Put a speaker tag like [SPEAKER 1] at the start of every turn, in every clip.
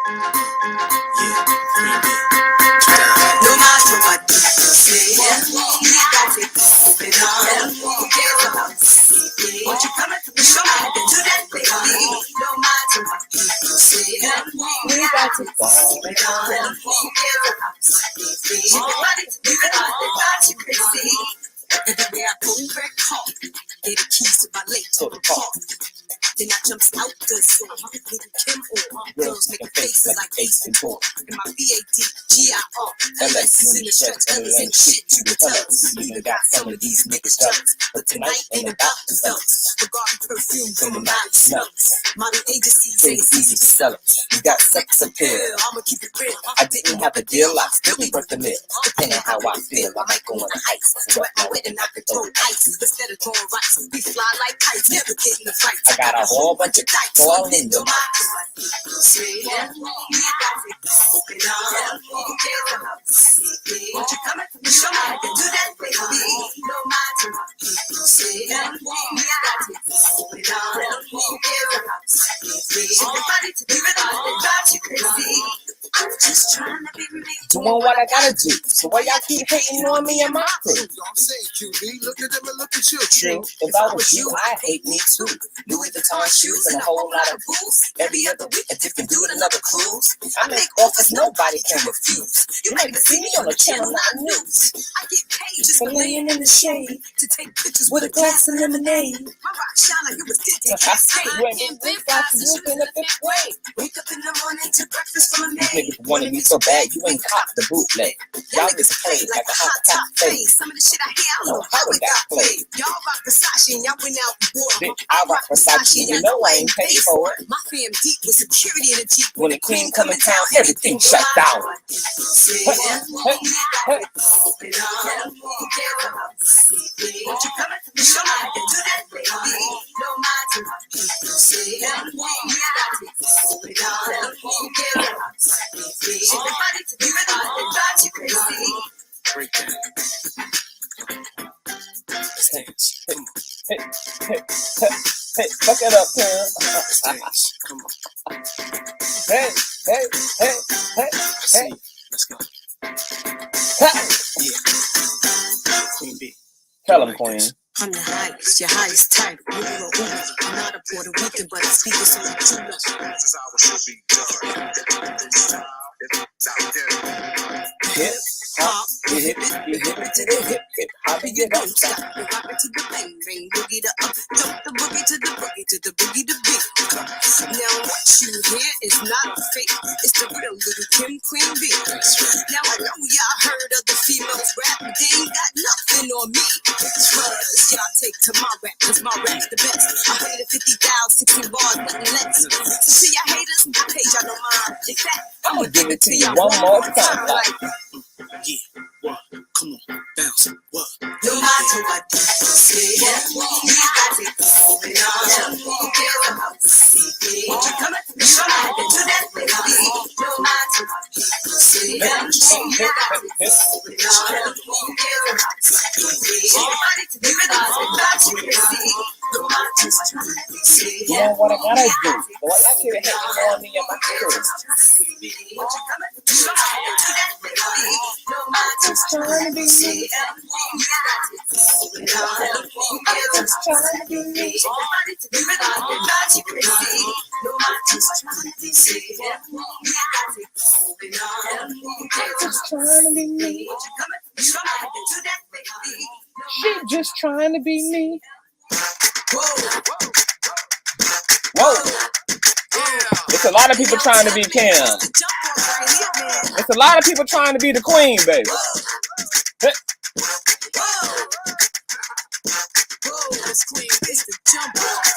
[SPEAKER 1] No matter what people say, we got it going on. Who cares about sleeping? Won't you come and show me how to do that, baby? No matter what people say, we got it going on. Who cares about sleeping? Everybody to be with us, they got you crazy. Everywhere I go, wreck hard. Get the keys to my lake to the park. Then I jumps out the door. Little Kim or girls making faces like Ace and Tor. In my BADGIR. LS is in the stretch. Others ain't shit you can tell us. You even got some of these niggas jealous. But tonight ain't about the fellas. Regarding perfume from a Miley smells. Model agencies say it's easy to sell it. You got sex appeal. I'ma keep it real. I didn't have a deal. I still be worth the mill. Depending how I feel, I might go on the ice. Sweat my wet and I could throw ice. Instead of throwing rocks, we fly like kites. Never get in the fight. I got a whole bunch of dice all in the mind. Won't you come and show me how to do that, baby? No matter what people say, we got it going on. Who cares about sleeping? Everybody to be with us, they got you crazy. I'm just trying to be me.
[SPEAKER 2] Doing what I gotta do. So why y'all keep hating on me and my crew?
[SPEAKER 3] I'm saying, QB, look at them and look at you.
[SPEAKER 2] True. If I was you, I'd hate me too. Louis Vuitton shoes and a whole lot of booze. Every other week, a different dude, another cruise. I make offers nobody can refuse. You might even see me on the channel, not news.
[SPEAKER 1] I get paid just
[SPEAKER 2] For laying in the shade
[SPEAKER 1] to take pictures
[SPEAKER 2] with a glass of lemonade.
[SPEAKER 1] My rock shine like it was
[SPEAKER 2] So
[SPEAKER 1] tinted.
[SPEAKER 2] I see you ain't big guys looking a bit way.
[SPEAKER 1] Wake up in the morning to breakfast from a
[SPEAKER 2] These
[SPEAKER 1] maid.
[SPEAKER 2] niggas wanted me so bad, you ain't caught the bootleg. Y'all niggas played like a hot top face.
[SPEAKER 1] Some of the shit I hear, I don't
[SPEAKER 2] know how it got played.
[SPEAKER 1] Y'all rock Versace and y'all went out and bought.
[SPEAKER 2] Bitch, I rock Versace, you know I ain't paid for it.
[SPEAKER 1] My fam deep with security in the Jeep.
[SPEAKER 2] When the queen come in town, everything shut down.
[SPEAKER 1] Won't you come and show me how to do that, baby? No matter what people say, we got it going on. Who cares about sleeping? Everybody to be with us, they got you crazy.
[SPEAKER 3] Break that.
[SPEAKER 2] Hey, fuck it up, Kim.
[SPEAKER 3] Come on.
[SPEAKER 2] Hey.
[SPEAKER 3] Let's see. Let's go.
[SPEAKER 2] Hey.
[SPEAKER 3] Yeah. Queen B.
[SPEAKER 2] Tell him, Queen.
[SPEAKER 1] I'm the highest, your highest type. I'm not a Puerto Rican, but I speak with some true love.
[SPEAKER 3] This is how it should be done.
[SPEAKER 2] Hip hop, you hip it to the hip hop, you don't stop.
[SPEAKER 1] You rock it to the bang bang, boogie the up, jump the boogie to the boogie to the boogie the beat. Now what you hear is not fake, it's the real little Kim Queen B. Now I know y'all heard of the females rap, but they ain't got nothing on me. Cause y'all take to my rap, cause my rap's the best. 150,000, 60 bars, nothing less. So see y'all haters, I pay y'all no mind. In fact,
[SPEAKER 2] I'ma give it to you one more time. Like,
[SPEAKER 3] Yeah. What? Come on. Bounce. What?
[SPEAKER 1] no matter what people say, we got it going on. Who cares about sleeping? Won't you come and show me how to do that, baby? No matter what people say, we got it going on. Who cares about sleeping? Everybody to be with us, they got you crazy. No matter what people say,
[SPEAKER 2] you know what I gotta do? Boy, I keep hating on me and my crew.
[SPEAKER 1] won't you come and show me how to do that, baby? No matter
[SPEAKER 2] Just trying to be me. Just trying to be me. Just trying to be me. She just trying to be me. Whoa. It's a lot of people trying to be Kim. It's a lot of people trying to be the queen, baby. Hey.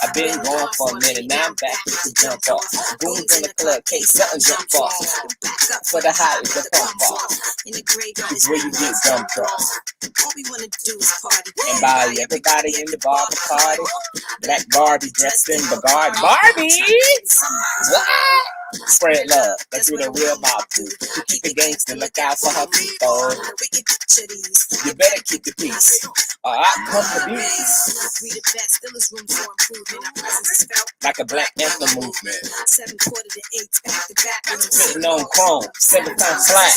[SPEAKER 2] I've been going for a minute, now I'm back with the jump off. Goons in the club, case something jump off. For the high is the pump off. It's where you get dumped off.
[SPEAKER 1] All we wanna do is party.
[SPEAKER 2] And buy everybody in the bar to party. Black Barbie dressed in Bugatti. Barbie! What? Spread love, that's what a real mob do. To keep the gangster, look out for her people. You better keep the peace, or I come to be.
[SPEAKER 1] We the best, still is room for improvement. Our presence is felt
[SPEAKER 2] Like a Black Anthem movement.
[SPEAKER 1] 7 quarter to 8, back to back.
[SPEAKER 2] Sitting on chrome, 7 times flat.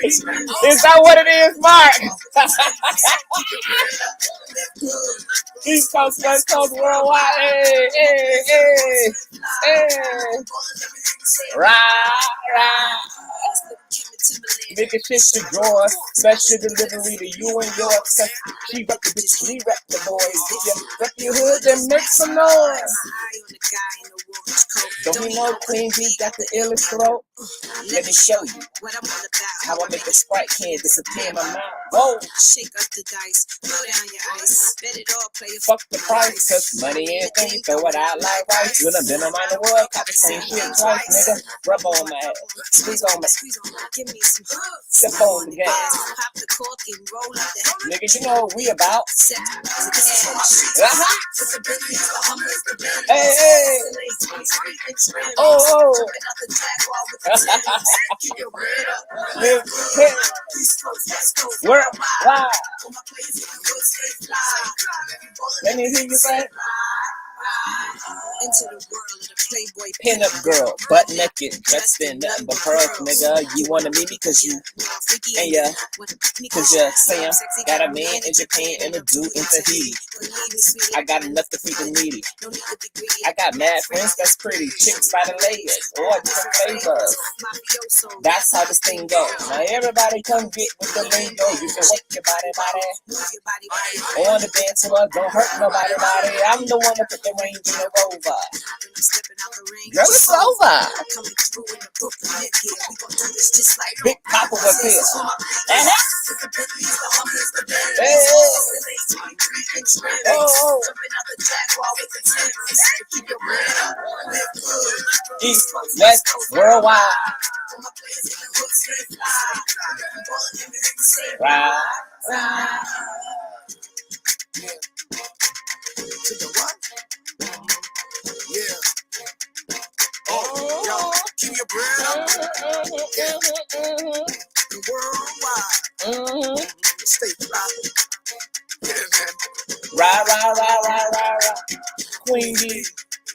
[SPEAKER 2] Is that what it is, Mark? East Coast, West Coast, worldwide. Hey, hey, hey, hey. Rah. Make a shit to drawers. Special delivery to you and yours. She rep the bitch, we rep the boys. If you rep your hood, then make some noise. Don't you know Queen B got the illest throat? Let me show you how I make a Sprite can disappear in my mouth. Whoa!
[SPEAKER 1] Shake up the dice, throw down your ice. Bet it all, play it.
[SPEAKER 2] Fuck the price, cause money ain't thing. Throw it out like rice. You done been around the world, cop the same shit twice, nigga. Rub on my ass, squeeze on my ass.
[SPEAKER 1] Give me some
[SPEAKER 2] Step on the gas.
[SPEAKER 1] Pop the cork and roll up the
[SPEAKER 2] Nigga, you know what we about. Hey, hey. Oh. Where? Wow. Let me hear you say.
[SPEAKER 1] Into the world of the Playboy
[SPEAKER 2] Pin-up girl, butt naked, dressed in nothing but pearls, nigga. You wanna meet me cause you, and yeah, cause you say I'm got a man in Japan and a dude in Tahiti. I got enough to feed the needy. I got mad friends that's pretty, chicks by the layers, or different flavors. That's how this thing goes. Now everybody come get with the lingo. You can work your body. On the dance floor, don't hurt nobody. I'm the one that put the range in the Rover. Girl, it's over. Big Papa was here. Hey. Oh. East, West, worldwide. Right.
[SPEAKER 3] To the what? Yeah. Oh, yo, keep your bread up. Yeah. The worldwide. Stay fly. Yeah, man.
[SPEAKER 2] Rah. Queen B,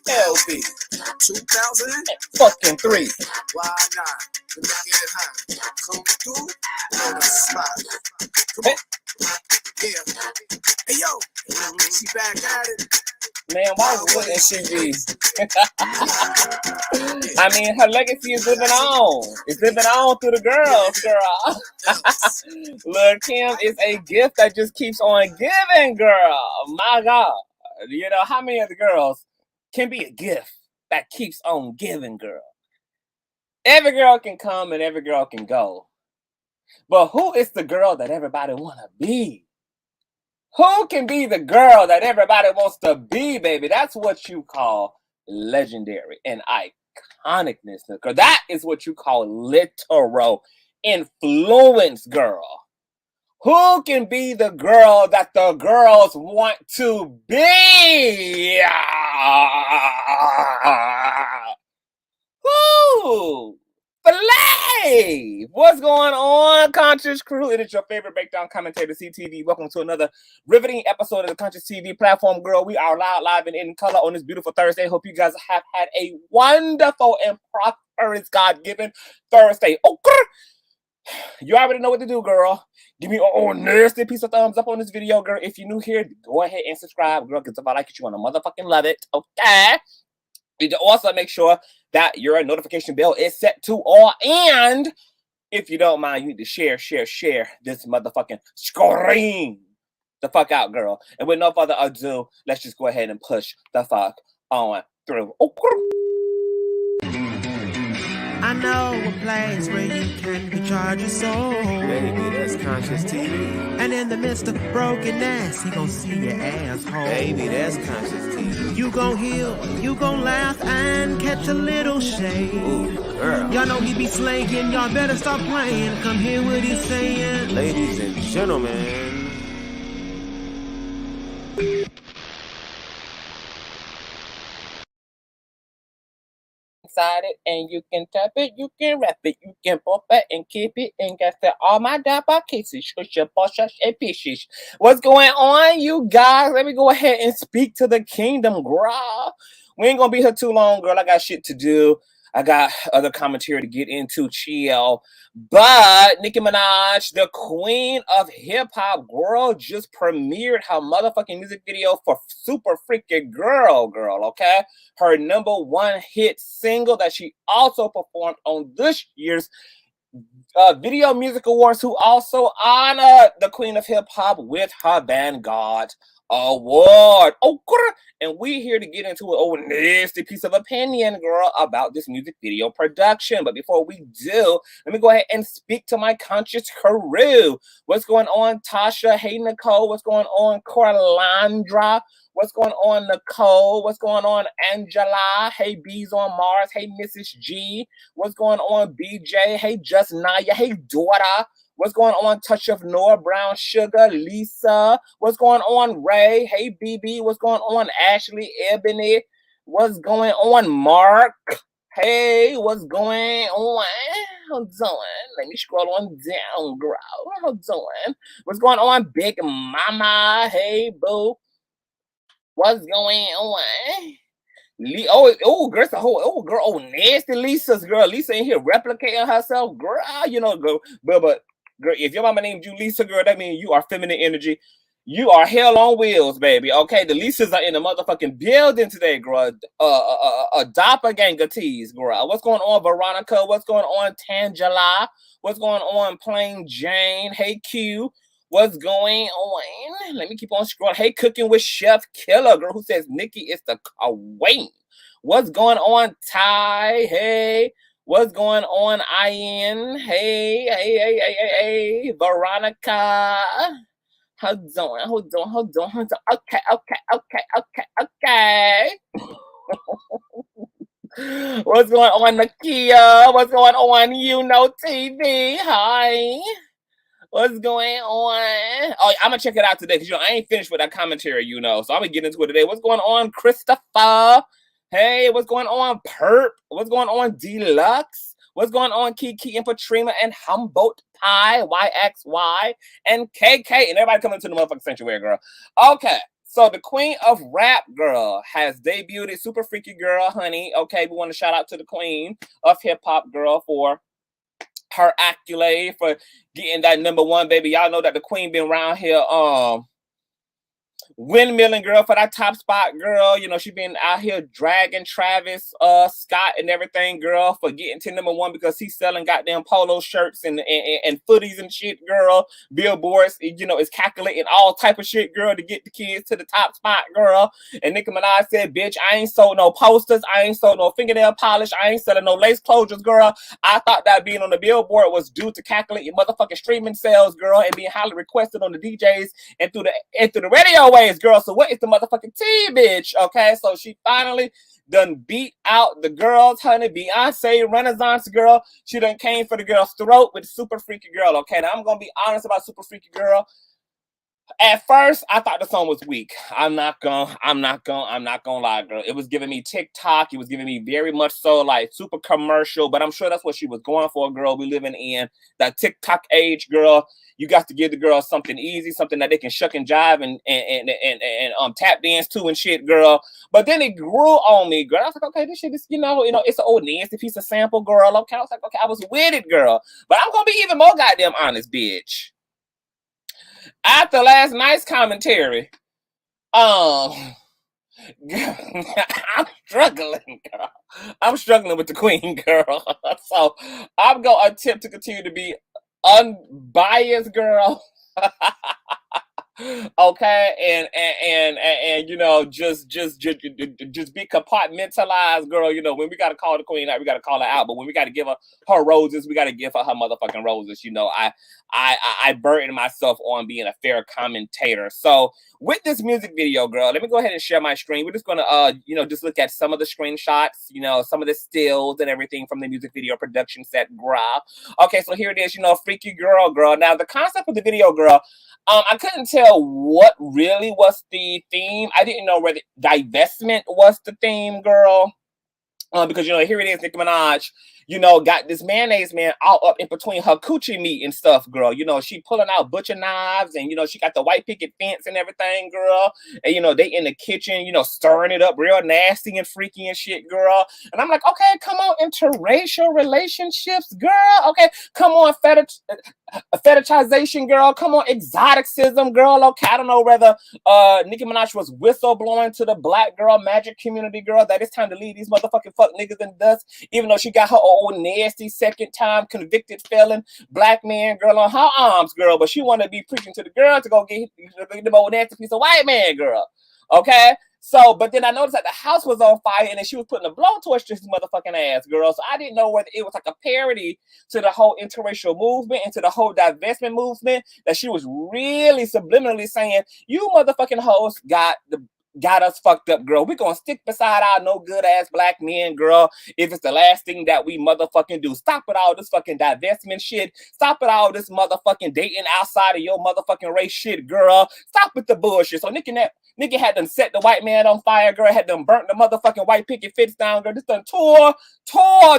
[SPEAKER 2] LB.
[SPEAKER 3] 2003.
[SPEAKER 2] Fucking 3.
[SPEAKER 3] Why not? The nigga get high. Come through on the spot. Come on. Yeah. Hey, yo. She back at it.
[SPEAKER 2] Man, why wouldn't she be? I mean, her legacy is living on. It's living on through the girls, girl. Lil' Kim is a gift that just keeps on giving, girl. My God. You know, how many of the girls can be a gift that keeps on giving, girl? Every girl can come and every girl can go. But who is the girl that everybody want to be? Who can be the girl that everybody wants to be, baby? That's what you call legendary and iconicness, girl. That is what you call literal influence, girl. Who can be the girl that the girls want to be? Woo! Filet! What's going on, Conscious Crew? It is your favorite breakdown commentator, CTV. Welcome to another riveting episode of the Consciouztv platform, girl. We are live and in color on this beautiful Thursday. Hope you guys have had a wonderful and prosperous, God-given Thursday. Okay. You already know what to do, girl. Give me a nasty piece of thumbs up on this video, girl. If you're new here, go ahead and subscribe, girl, because if I like it, you want to motherfucking love it. Okay? You can also make sure that your notification bell is set to all. And if you don't mind, you need to share this motherfucking screen the fuck out, girl. And with no further ado, let's just go ahead and push the fuck on through. Okay.
[SPEAKER 4] I know a place where you can recharge your soul.
[SPEAKER 5] Baby, that's Consciouztv.
[SPEAKER 4] And in the midst of brokenness, he gon' see your asshole.
[SPEAKER 5] Baby, that's Consciouztv.
[SPEAKER 4] You gon' heal, you gon' laugh and catch a little shade.
[SPEAKER 5] Ooh, girl.
[SPEAKER 4] Y'all know he be slaying, y'all better stop playing. Come hear what he's saying.
[SPEAKER 5] Ladies and gentlemen.
[SPEAKER 2] inside it, and you can tap it, you can wrap it, you can pop it and keep it, and get that all my dapper kisses, shush your poshash and pishes. What's going on, you guys? Let me go ahead and speak to the kingdom, girl. We ain't gonna be here too long, girl. I got shit to do. I got other commentary to get into, chill. But Nicki Minaj, the queen of hip-hop, girl, just premiered her motherfucking music video for Super Freaky Girl, okay? Her #1 hit single that she also performed on this year's Video Music Awards, who also honored the queen of hip-hop with her Vanguard Award. Oh, girl. And we here to get into an old nasty piece of opinion, girl, about this music video production. But before we do, let me go ahead and speak to my conscious crew. What's going on, Tasha? Hey, Nicole. What's going on, Corlandra? What's going on, Nicole? What's going on, Angela? Hey, Bees on Mars. Hey, Mrs. G. What's going on, BJ? Hey, Just Naya. Hey, Daughter. What's going on, Touch of Noah, Brown Sugar, Lisa? What's going on, Ray? Hey, BB. What's going on, Ashley, Ebony? What's going on, Mark? Hey, what's going on? Hold on. Let me scroll on down, girl. Hold on. What's going on, Big Mama? Hey, boo. What's going on? Girl, it's a whole, girl, nasty Lisa's, girl. Lisa in here replicating herself, girl. You know, girl, but girl, if your mama named you Lisa, girl, that means you are feminine energy. You are hell on wheels, baby. Okay, the Lisas are in the motherfucking building today, girl. A doppelganger tease, girl. What's going on, Veronica? What's going on, Tangela? What's going on, Plain Jane? Hey, Q. What's going on? Let me keep on scrolling. Hey, Cooking with Chef Killer, girl, who says Nikki is the queen. What's going on, Ty? Hey. What's going on, Ian? Hey, Veronica. Hold on. Okay. What's going on, Nakia? What's going on, TV? Hi. What's going on? Oh, I'm gonna check it out today because I ain't finished with that commentary, so I'm gonna get into it today. What's going on, Christopher? Hey, what's going on, Perp? What's going on, Deluxe? What's going on, Kiki and Patrina and Humboldt Pie, YXY, and KK, and everybody coming to the motherfucking sanctuary, girl. Okay, so the queen of rap, girl, has debuted Super Freaky Girl, honey. Okay, we want to shout out to the queen of hip hop, girl, for her accolade for getting that #1, baby. Y'all know that the queen been around here windmilling, girl, for that top spot, girl. She been out here dragging Travis Scott and everything, girl, for getting to #1 because he's selling goddamn polo shirts and footies and shit, girl. Billboards, is calculating all type of shit, girl, to get the kids to the top spot, girl. And Nicki Minaj said, bitch, I ain't sold no posters, I ain't sold no fingernail polish, I ain't selling no lace closures, girl. I thought that being on the Billboard was due to calculate your motherfucking streaming sales, girl, and being highly requested on the DJs and through the radio waves, girl. So what is the motherfucking tea, bitch? Okay, so she finally done beat out the girls, honey. Beyonce, Renaissance girl. She done came for the girl's throat with Super Freaky Girl. Okay, now I'm gonna be honest about Super Freaky Girl. At first, I thought the song was weak. I'm not gonna lie, girl. It was giving me TikTok. It was giving me very much so like super commercial, but I'm sure that's what she was going for, girl. We living in that TikTok age, girl. You got to give the girls something easy, something that they can shuck and jive and tap dance to and shit, girl. But then it grew on me, girl. I was like, okay, this shit is, it's an old nasty piece of sample, girl. Okay, I was like, okay, I was with it, girl. But I'm gonna be even more goddamn honest, bitch. After last night's commentary, I'm struggling, girl. I'm struggling with the queen, girl. So I'm gonna attempt to continue to be unbiased, girl. Okay, and just be compartmentalized, girl. When we gotta call the queen out, we gotta call her out. But when we gotta give her roses, we gotta give her motherfucking roses. I burden myself on being a fair commentator. So with this music video, girl, let me go ahead and share my screen. We're just gonna just look at some of the screenshots, some of the stills and everything from the music video production set, girl. Okay, so here it is, Freaky Girl. Now the concept of the video, girl, I couldn't tell what really was the theme. I didn't know whether divestment was the theme, girl. Because, here it is, Nicki Minaj, got this mayonnaise man all up in between her coochie meat and stuff, girl. She pulling out butcher knives and, she got the white picket fence and everything, girl. And, they in the kitchen, stirring it up real nasty and freaky and shit, girl. And I'm like, okay, come on, interracial relationships, girl. Okay, come on, fetishization, girl. Come on, exoticism, girl. Okay, I don't know whether Nicki Minaj was whistleblowing to the black girl magic community, girl, that it's time to leave these motherfucking fuck niggas in the dust, even though she got her old nasty second time convicted felon black man girl on her arms, girl, but she want to be preaching to the girl to go get the old nasty piece of white man, girl. Okay? So, but then I noticed that the house was on fire and then she was putting a blowtorch to his motherfucking ass, girl. So I didn't know whether it was like a parody to the whole interracial movement and to the whole divestment movement, that she was really subliminally saying, you motherfucking hoes got us fucked up, girl. We're gonna stick beside our no good ass black men, girl, if it's the last thing that we motherfucking do. Stop with all this fucking divestment shit. Stop with all this motherfucking dating outside of your motherfucking race shit, girl. Stop with the bullshit. So Nicki had them set the white man on fire, girl, had them burnt the motherfucking white picket fence down, girl. This done tore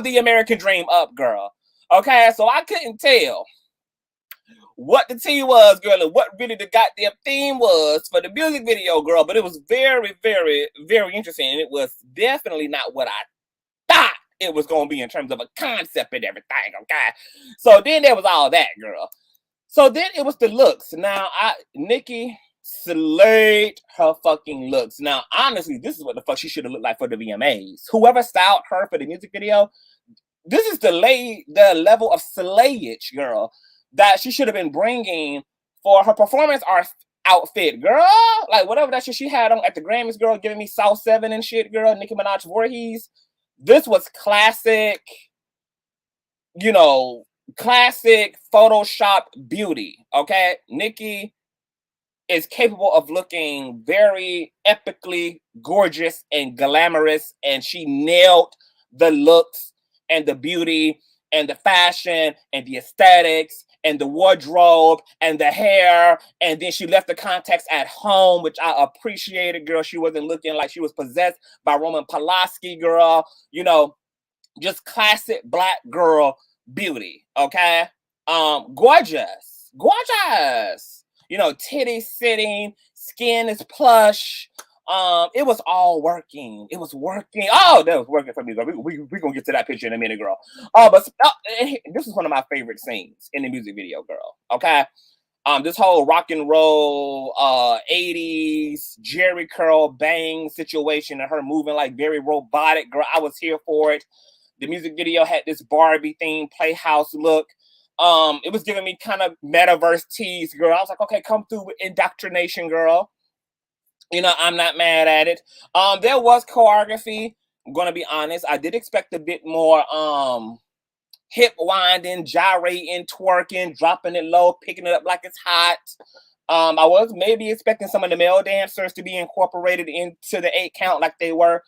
[SPEAKER 2] the American dream up, girl. Okay, so I couldn't tell what the tea was, girl, and what really the goddamn theme was for the music video, girl. But it was very, very, very interesting. And it was definitely not what I thought it was going to be in terms of a concept and everything, okay? So then there was all that, girl. So then it was the looks. Now, Nicki slayed her fucking looks. Now, honestly, this is what the fuck she should have looked like for the VMAs. Whoever styled her for the music video, this is the level of slayage, girl, that she should have been bringing for her performance art outfit, girl. Like, whatever that shit she had on at the Grammys, girl, giving me South 7 and shit, girl, Nicki Minaj Voorhees. This was classic, classic Photoshop beauty, okay? Nicki is capable of looking very epically gorgeous and glamorous, and she nailed the looks and the beauty and the fashion and the aesthetics and the wardrobe and the hair, and then she left the context at home, which I appreciated, girl. She wasn't looking like she was possessed by Roman Polanski, girl. Just classic black girl beauty, okay? Gorgeous. Titty sitting, skin is plush. It was all working. It was working. Oh, that was working for me, girl. We're going to get to that picture in a minute, girl. But this is one of my favorite scenes in the music video, girl. Okay? This whole rock and roll, 80s, Jerry curl bang situation and her moving like very robotic, girl. I was here for it. The music video had this Barbie themed playhouse look. It was giving me kind of metaverse tease, girl. I was like, okay, come through with indoctrination, girl. I'm not mad at it. There was choreography. I'm gonna be honest. I did expect a bit more hip winding, gyrating, twerking, dropping it low, picking it up like it's hot. I was maybe expecting some of the male dancers to be incorporated into the 8 count like they were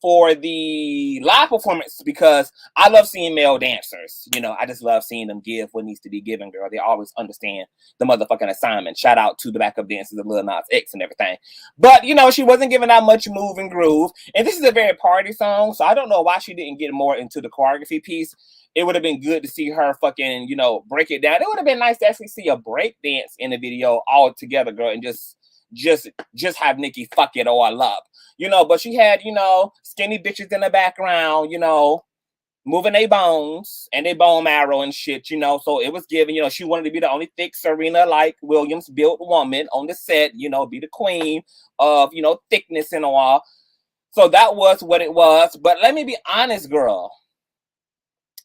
[SPEAKER 2] for the live performance, because I love seeing male dancers. I just love seeing them give what needs to be given, girl. They always understand the motherfucking assignment. Shout out to the backup dancers of Lil Nas X and everything. But, she wasn't giving out much move and groove. And this is a very party song, so I don't know why she didn't get more into the choreography piece. It would have been good to see her fucking, break it down. It would have been nice to actually see a break dance in the video all together, girl, and just have Nicki fuck it all up. But she had, skinny bitches in the background, moving their bones and their bone marrow and shit, So it was given, she wanted to be the only thick Serena like Williams built woman on the set, be the queen of, thickness and all. So that was what it was. But let me be honest, girl.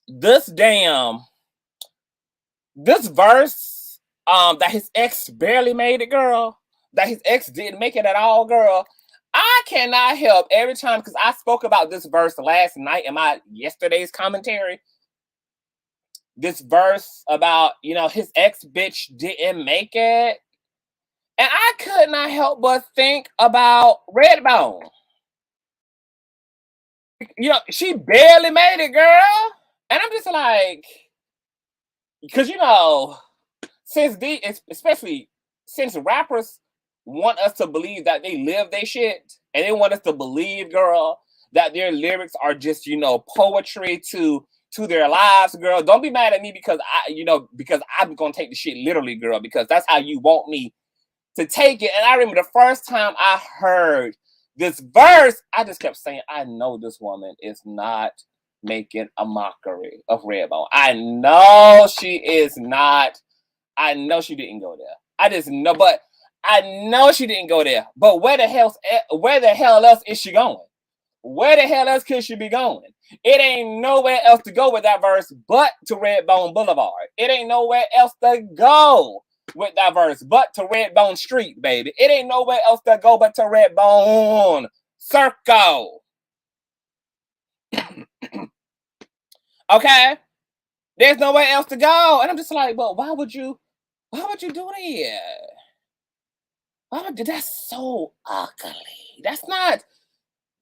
[SPEAKER 2] This verse, that his ex barely made it, girl. That his ex didn't make it at all, girl. I cannot help every time, because I spoke about this verse last night in my yesterday's commentary. This verse about, his ex bitch didn't make it. And I could not help but think about Redbone. She barely made it, girl. And I'm just like, because, especially since rappers want us to believe that they live their shit, and they want us to believe, girl, that their lyrics are just, you know, poetry to their lives, girl. Don't be mad at me because because I'm gonna take the shit literally, girl, because that's how you want me to take it. And I remember the first time I heard this verse, I just kept saying, I know this woman is not making a mockery of Redbone. I know she is not. I know she didn't go there. I just know, but I know she didn't go there. But where the hell else is she going? Where the hell else could she be going? It ain't nowhere else to go with that verse but to Redbone Boulevard. It ain't nowhere else to go with that verse but to Redbone Street, baby. It ain't nowhere else to go but to Redbone Circle. Okay? There's nowhere else to go. And I'm just like, but why would you do that? That's so ugly. That's not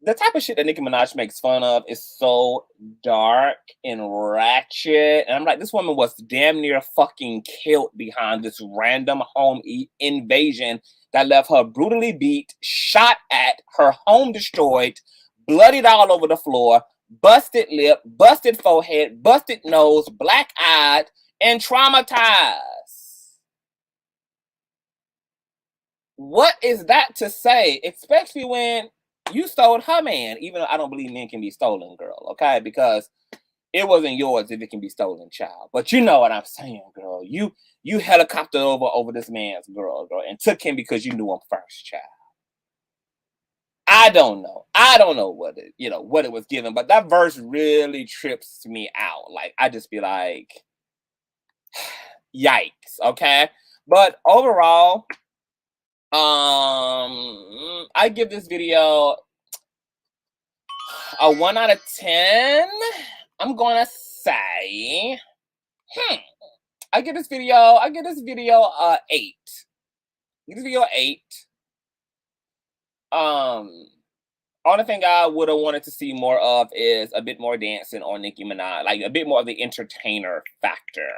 [SPEAKER 2] the type of shit that Nicki Minaj makes fun of is so dark and ratchet. And I'm like, this woman was damn near fucking killed behind this random home invasion that left her brutally beat, shot at, her home destroyed, bloodied all over the floor, busted lip, busted forehead, busted nose, black-eyed, and traumatized. What is that to say? Especially when you stole her man, even though I don't believe men can be stolen, girl, okay? Because it wasn't yours if it can be stolen, child. But you know what I'm saying, girl. You helicoptered over this man's girl, and took him because you knew him first, child. I don't know. What it was given, but that verse really trips me out. Like, I just be like, yikes, okay? But overall, I give this video a 1 out of 10. I'm gonna say, I give this video a 8. Give this video 8. Only thing I would have wanted to see more of is a bit more dancing on Nicki Minaj, like a bit more of the entertainer factor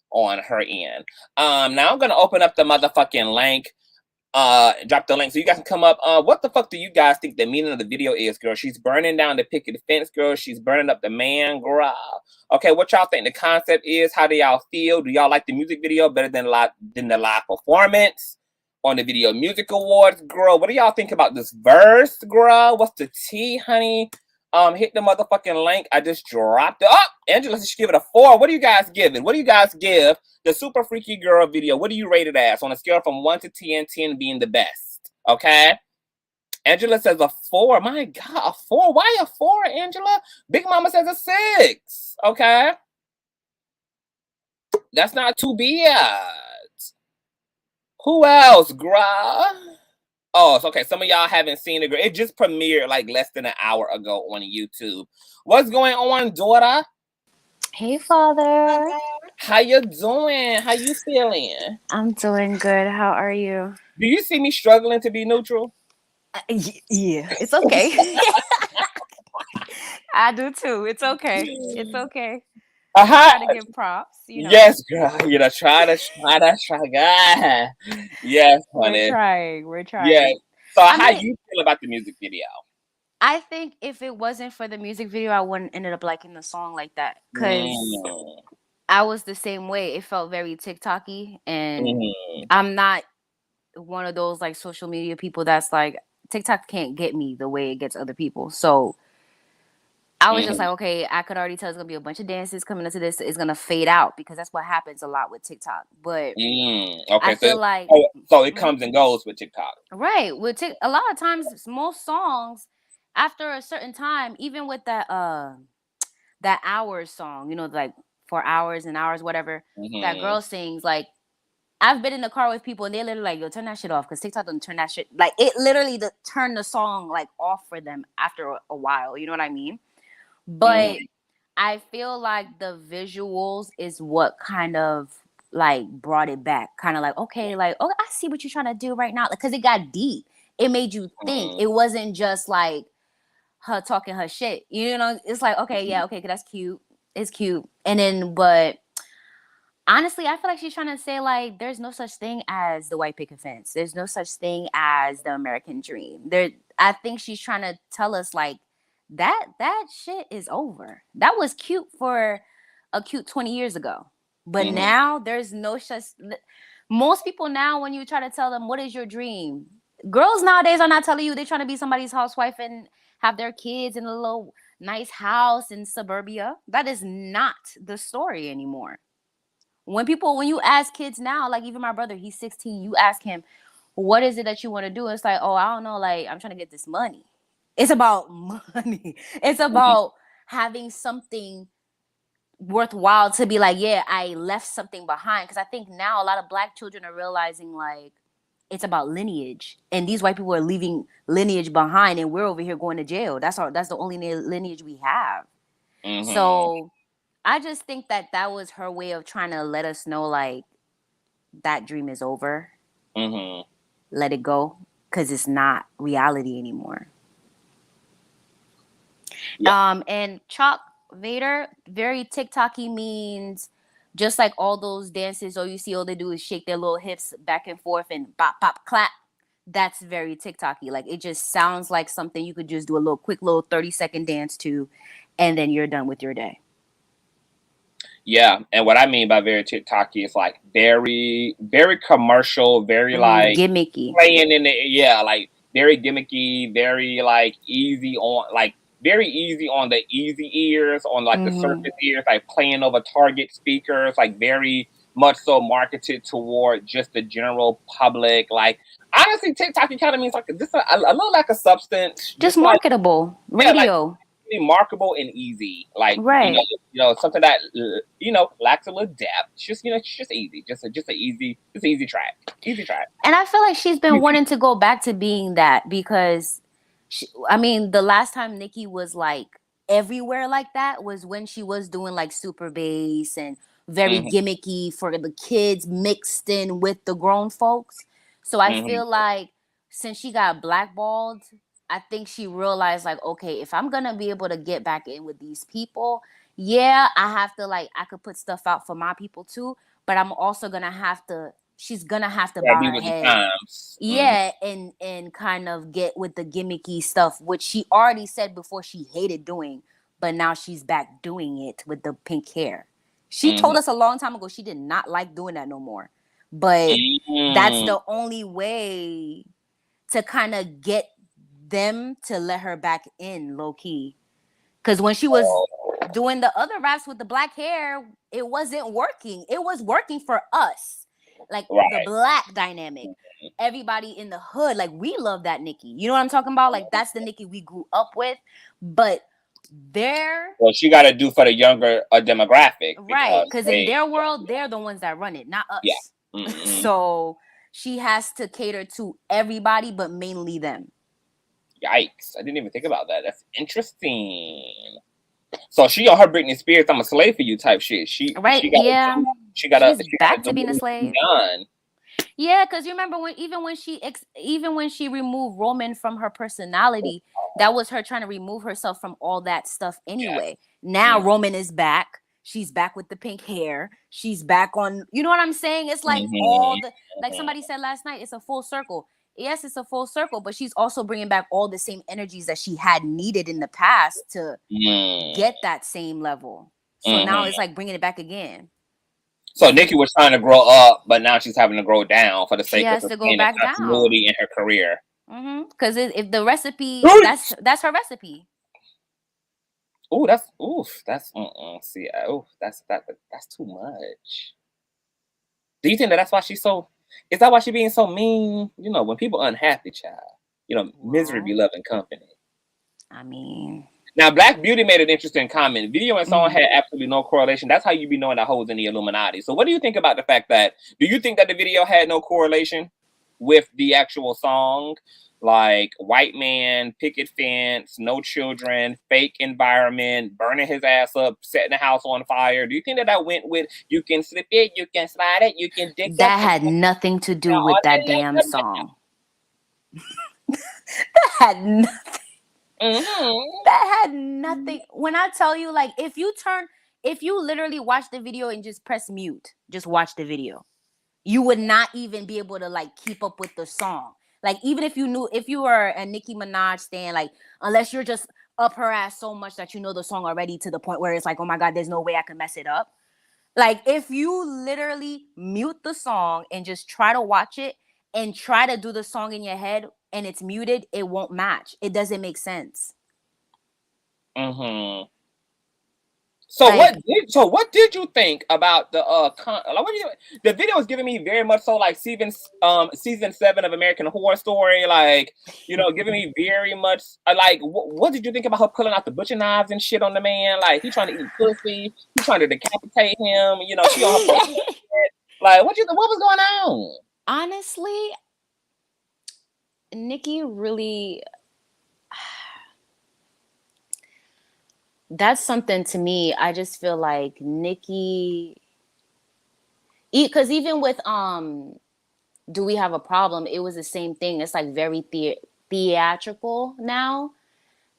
[SPEAKER 2] on her end. Now I'm gonna open up the motherfucking link. Drop the link so you guys can come up. What the fuck do you guys think the meaning of the video is, girl? She's burning down the picket fence, girl. She's burning up the man, girl. Okay, what y'all think the concept is? How do y'all feel? Do y'all like the music video better than the live performance on the Video Music Awards, girl? What do y'all think about this verse, girl? What's the tea, honey? Hit the motherfucking link. I just dropped it. Oh, Angela said she give it a 4. What do you guys give it? What do you guys give the Super Freaky Girl video? What do you rate it as on a scale from 1 to 10, 10 being the best? Okay. Angela says a 4. My God, a 4? Why a 4, Angela? Big Mama says a 6. Okay. That's not too bad. Who else, girl? Oh, it's okay. Some of y'all haven't seen it. It just premiered like less than an hour ago on YouTube. What's going on, daughter?
[SPEAKER 6] Hey, Father.
[SPEAKER 2] How you doing? How you feeling?
[SPEAKER 6] I'm doing good. How are you?
[SPEAKER 2] Do you see me struggling to be neutral?
[SPEAKER 6] Yeah, it's okay. I do too. It's okay. It's okay. Try to give props.
[SPEAKER 2] Yes, girl. Try. God. Yes, honey.
[SPEAKER 6] We're trying.
[SPEAKER 2] Yeah. So how you feel about the music video?
[SPEAKER 6] I think if it wasn't for the music video, I wouldn't ended up liking the song like that. Because I was the same way. It felt very TikTok-y. And I'm not one of those like social media people that's like, TikTok can't get me the way it gets other people. So I was just like, okay, I could already tell it's gonna be a bunch of dances coming into this. It's gonna fade out because that's what happens a lot with TikTok. But
[SPEAKER 2] okay,
[SPEAKER 6] I feel like
[SPEAKER 2] so it comes and goes with TikTok,
[SPEAKER 6] right? With a lot of times, most songs after a certain time, even with that hours song, like for hours and hours, whatever that girl sings, like. I've been in the car with people and they're literally like, yo, turn that shit off because TikTok doesn't turn that shit. Like, it literally turned the song, like, off for them after a while. You know what I mean? But I feel like the visuals is what kind of, like, brought it back. Kind of like, okay, like, oh, I see what you're trying to do right now. Because it got deep. It made you think. It wasn't just, like, her talking her shit. You know? It's like, okay, yeah, okay, that's cute. It's cute. And then, but... honestly, I feel like she's trying to say, like, there's no such thing as the white picket fence. There's no such thing as the American dream. I think she's trying to tell us, like, that shit is over. That was cute for a cute 20 years ago. But now there's no such. Most people now, when you try to tell them what is your dream, girls nowadays are not telling you they're trying to be somebody's housewife and have their kids in a little nice house in suburbia. That is not the story anymore. When you ask kids now, like even my brother, he's 16, you ask him, what is it that you want to do? It's like, oh, I don't know, like I'm trying to get this money. It's about money. It's about having something worthwhile to be like, yeah, I left something behind. Because I think now a lot of black children are realizing like it's about lineage, and these white people are leaving lineage behind, and we're over here going to jail. That's the only lineage we have. So I just think that was her way of trying to let us know like that dream is over. Let it go, because it's not reality anymore. And Chalk Vader, very TikToky, means just like all those dances, all you see, all they do is shake their little hips back and forth and bop, bop, clap. That's very TikToky. Like it just sounds like something you could just do a little quick little 30-second dance to, and then you're done with your day.
[SPEAKER 2] Yeah, and what I mean by very TikToky is like very, very commercial, very like
[SPEAKER 6] gimmicky,
[SPEAKER 2] playing in the like very gimmicky, very like easy on like very easy on the easy ears, on like the surface ears, like playing over target speakers, like very much so marketed toward just the general public. Like honestly, TikTok kind of means like this a little like a substance,
[SPEAKER 6] just marketable like, radio.
[SPEAKER 2] Like, marketable and easy, like
[SPEAKER 6] right.
[SPEAKER 2] you know something that lacks a little depth. Just it's just easy, just an easy track.
[SPEAKER 6] And I feel like she's been wanting to go back to being that, because the last time Nicki was like everywhere like that was when she was doing like super bass and very gimmicky for the kids mixed in with the grown folks. So I feel like since she got blackballed, I think she realized like, okay, if I'm gonna be able to get back in with these people, yeah, I have to like, I could put stuff out for my people too, but I'm also gonna have to, she's gonna have to bow her head. Yeah, and kind of get with the gimmicky stuff, which she already said before she hated doing, but now she's back doing it with the pink hair. She told us a long time ago she did not like doing that no more. But that's the only way to kind of get them to let her back in low key. Because when she was doing the other raps with the black hair, it wasn't working. It was working for us. Like the black dynamic. Everybody in the hood, like we love that Nicki. You know what I'm talking about? Like that's the Nicki we grew up with. But
[SPEAKER 2] she got to do for the younger demographic.
[SPEAKER 6] Right. Because in their world, they're the ones that run it, not us.
[SPEAKER 2] Yeah.
[SPEAKER 6] So she has to cater to everybody, but mainly them.
[SPEAKER 2] Yikes. I didn't even think about that. That's interesting. So she on her Britney Spears, I'm a slave for you type shit. She's back
[SPEAKER 6] to being a slave. Yeah, because you remember even when she removed Roman from her personality, that was her trying to remove herself from all that stuff anyway. Now Roman is back. She's back with the pink hair. She's back on, you know what I'm saying? It's like all the, like somebody said last night, it's a full circle. Yes, it's a full circle, but she's also bringing back all the same energies that she had needed in the past to get that same level. So now it's like bringing it back again.
[SPEAKER 2] So Nicki was trying to grow up, but now she's having to grow down for the sake of continuity in her career.
[SPEAKER 6] Because if the recipe, that's her recipe.
[SPEAKER 2] That's too much. Do you think that's why she's so? Is that why she's being so mean? You know, when people unhappy, child, misery be loving company.
[SPEAKER 6] I mean,
[SPEAKER 2] now Black Beauty made an interesting comment. Video and song had absolutely no correlation. That's how you be knowing that hoes in the Illuminati. So, what do you think about the fact that? Do you think that the video had no correlation with the actual song? Like white man, picket fence, no children, fake environment, burning his ass up, setting the house on fire. Do you think that went with you can slip it, you can slide it, you can dig
[SPEAKER 6] that? Had nothing to do with that damn song. That had nothing. That had nothing. When I tell you, like, if you literally watch the video and just press mute, just watch the video, you would not even be able to like keep up with the song. Like, even if you were a Nicki Minaj stan, like, unless you're just up her ass so much that you know the song already to the point where it's like, oh my God, there's no way I can mess it up. Like, if you literally mute the song and just try to watch it and try to do the song in your head and it's muted, it won't match. It doesn't make sense.
[SPEAKER 2] Mm-hmm. So what did you think about the the video was giving me very much so like season 7 of American Horror Story, like, you know, giving me very much like what did you think about her pulling out the butcher knives and shit on the man? Like, he trying to eat pussy, he trying to decapitate him, you know, she on her like what was going on?
[SPEAKER 6] Honestly, Nicki really, that's something to me. I just feel like Nicki, because even with Do We Have a Problem, it was the same thing. It's like very theatrical now,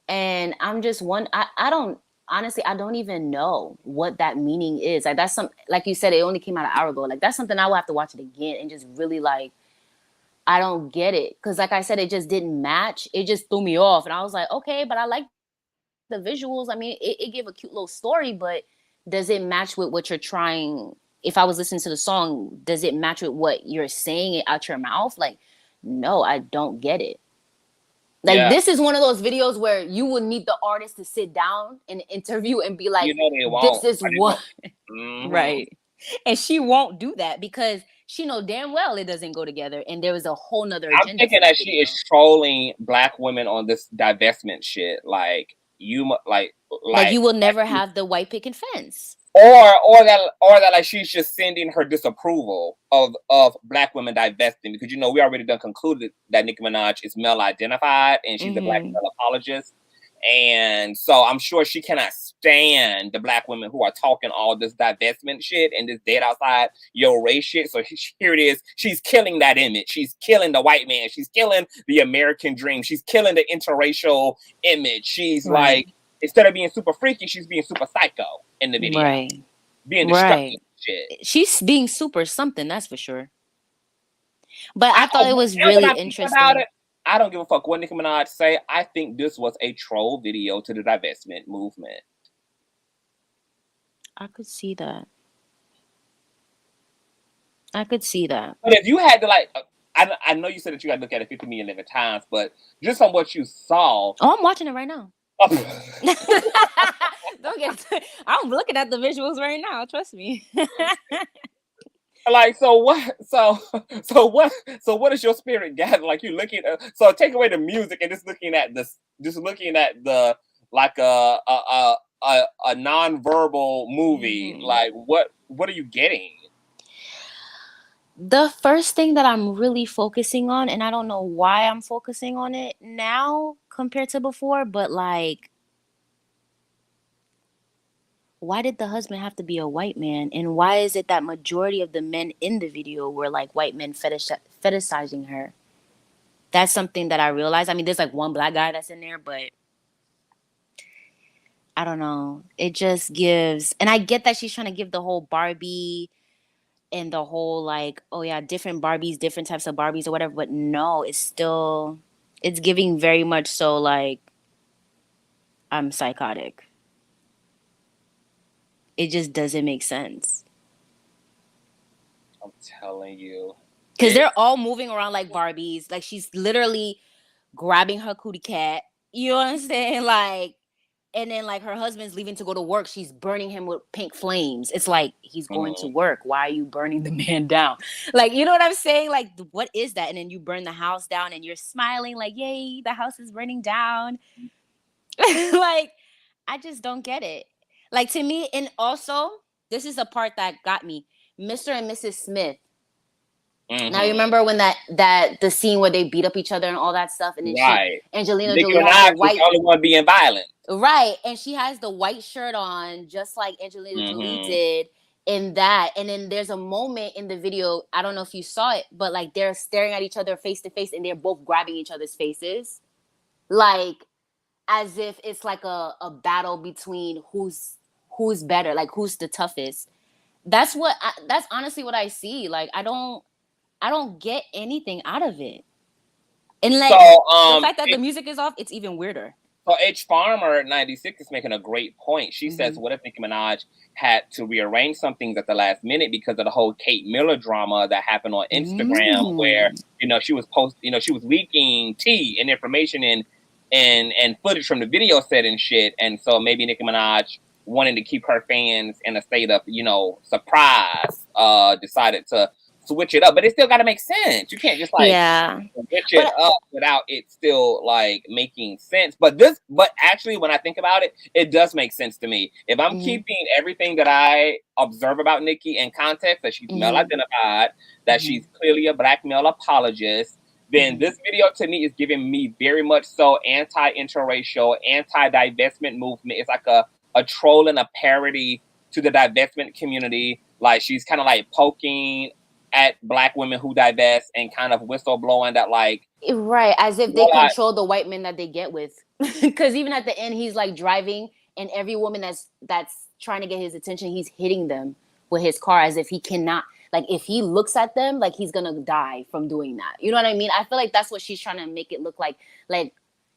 [SPEAKER 6] and I'm just I don't honestly, I don't even know what that meaning is. Like, that's like you said, it only came out an hour ago. Like, that's something I will have to watch it again and just really like, I don't get it, because like I said, it just didn't match. It just threw me off, and I was like, okay, but I like the visuals. I mean, it gave a cute little story, but does it match with what you're trying? If I was listening to the song, does it match with what you're saying it out your mouth? Like, no, I don't get it. Like, this is one of those videos where you would need the artist to sit down in an interview and be like,
[SPEAKER 2] you know, they won't.
[SPEAKER 6] this is what, right? And she won't do that because she know damn well it doesn't go together, and there was a whole nother agenda.
[SPEAKER 2] I'm thinking that she is trolling Black women on this divestment shit. Like, you will never have the white picket fence, or that like she's just sending her disapproval of Black women divesting, because, you know, we already done concluded that Nicki Minaj is male identified and she's a Black male apologist, and so I'm sure she cannot stand the Black women who are talking all this divestment shit and this dead outside your race shit. So here it is, she's killing that image, she's killing the white man, she's killing the American dream, she's killing the interracial image. She's like, instead of being super freaky, she's being super psycho in the video, being destructive shit. She's being super something, that's for sure. But I thought it was really interesting about it. I don't give a fuck what Nicki Minaj say. I think this was a troll video to the divestment movement. I could see that. But if you had to, like, I know you said that you got to look at it 50 million different times, but just on what you saw. Oh, I'm watching it right now. I'm looking at the visuals right now. Trust me. Like, so what is your spirit gather? Like, you looking at, so take away the music and just looking at the like a non-verbal movie. Like, what are you getting? The first thing that I'm really focusing on, and I don't know why I'm focusing on it now compared to before, but like, why did the husband have to be a white man? And why is it that majority of the men in the video were like white men fetishizing her? That's something that I realized. I mean, there's like one Black guy that's in there, but I don't know. It just gives, and I get that she's trying to give the whole Barbie and the whole like, oh yeah, different Barbies, different types of Barbies or whatever, but no, it's giving very much so like, I'm psychotic. It just doesn't make sense. I'm telling you. Because they're all moving around like Barbies. Like, she's literally grabbing her cootie cat. You know what I'm saying? Like, and then like her husband's leaving to go to work. She's burning him with pink flames. It's like, he's going to work. Why are you burning the man down? Like, you know what I'm saying? Like, what is that? And then you burn the house down and you're smiling like, yay, the house is burning down. Like, I just don't get it. Like, to me, and also, this is a part that got me. Mr. and Mrs. Smith. Now, you remember when the scene where they beat up each other and all that stuff? And then Angelina Jolie has the white... the only one being violent. Right. And she has the white shirt on, just like Angelina Jolie did in that. And then there's a moment in the video, I don't know if you saw it, but like, they're staring at each other face to face and they're both grabbing each other's faces. Like, as if it's like a battle between who's better, like who's the toughest. That's honestly what I see. Like, I don't get anything out of it. And like, the fact that the music is off, it's even weirder. So H Farmer 96 is making a great point. She says, "What if Nicki Minaj had to rearrange some things at the last minute because of the whole Kate Miller drama that happened on Instagram, where she was she was leaking tea and information and footage from the video set and shit, and so maybe Nicki Minaj, wanting to keep her fans in a state of surprise, decided to switch it up, but it still got to make sense. You can't just switch it up without it still like making sense. But actually, when I think about it, it does make sense to me. If I'm keeping everything that I observe about Nicki in context, that she's male identified, that she's clearly a black male apologist, then this video to me is giving me very much so anti-interracial, anti-divestment movement. It's like a troll and a parody to the divestment community. Like she's kind of like poking at black women who divest and kind of whistleblowing that, like,
[SPEAKER 6] right, as if they control the white men that they get with. Because even at the end, he's like driving, and every woman that's trying to get his attention, he's hitting them with his car as if he cannot, like, if he looks at them, like he's gonna die from doing that. You know what I mean? I feel like that's what she's trying to make it look like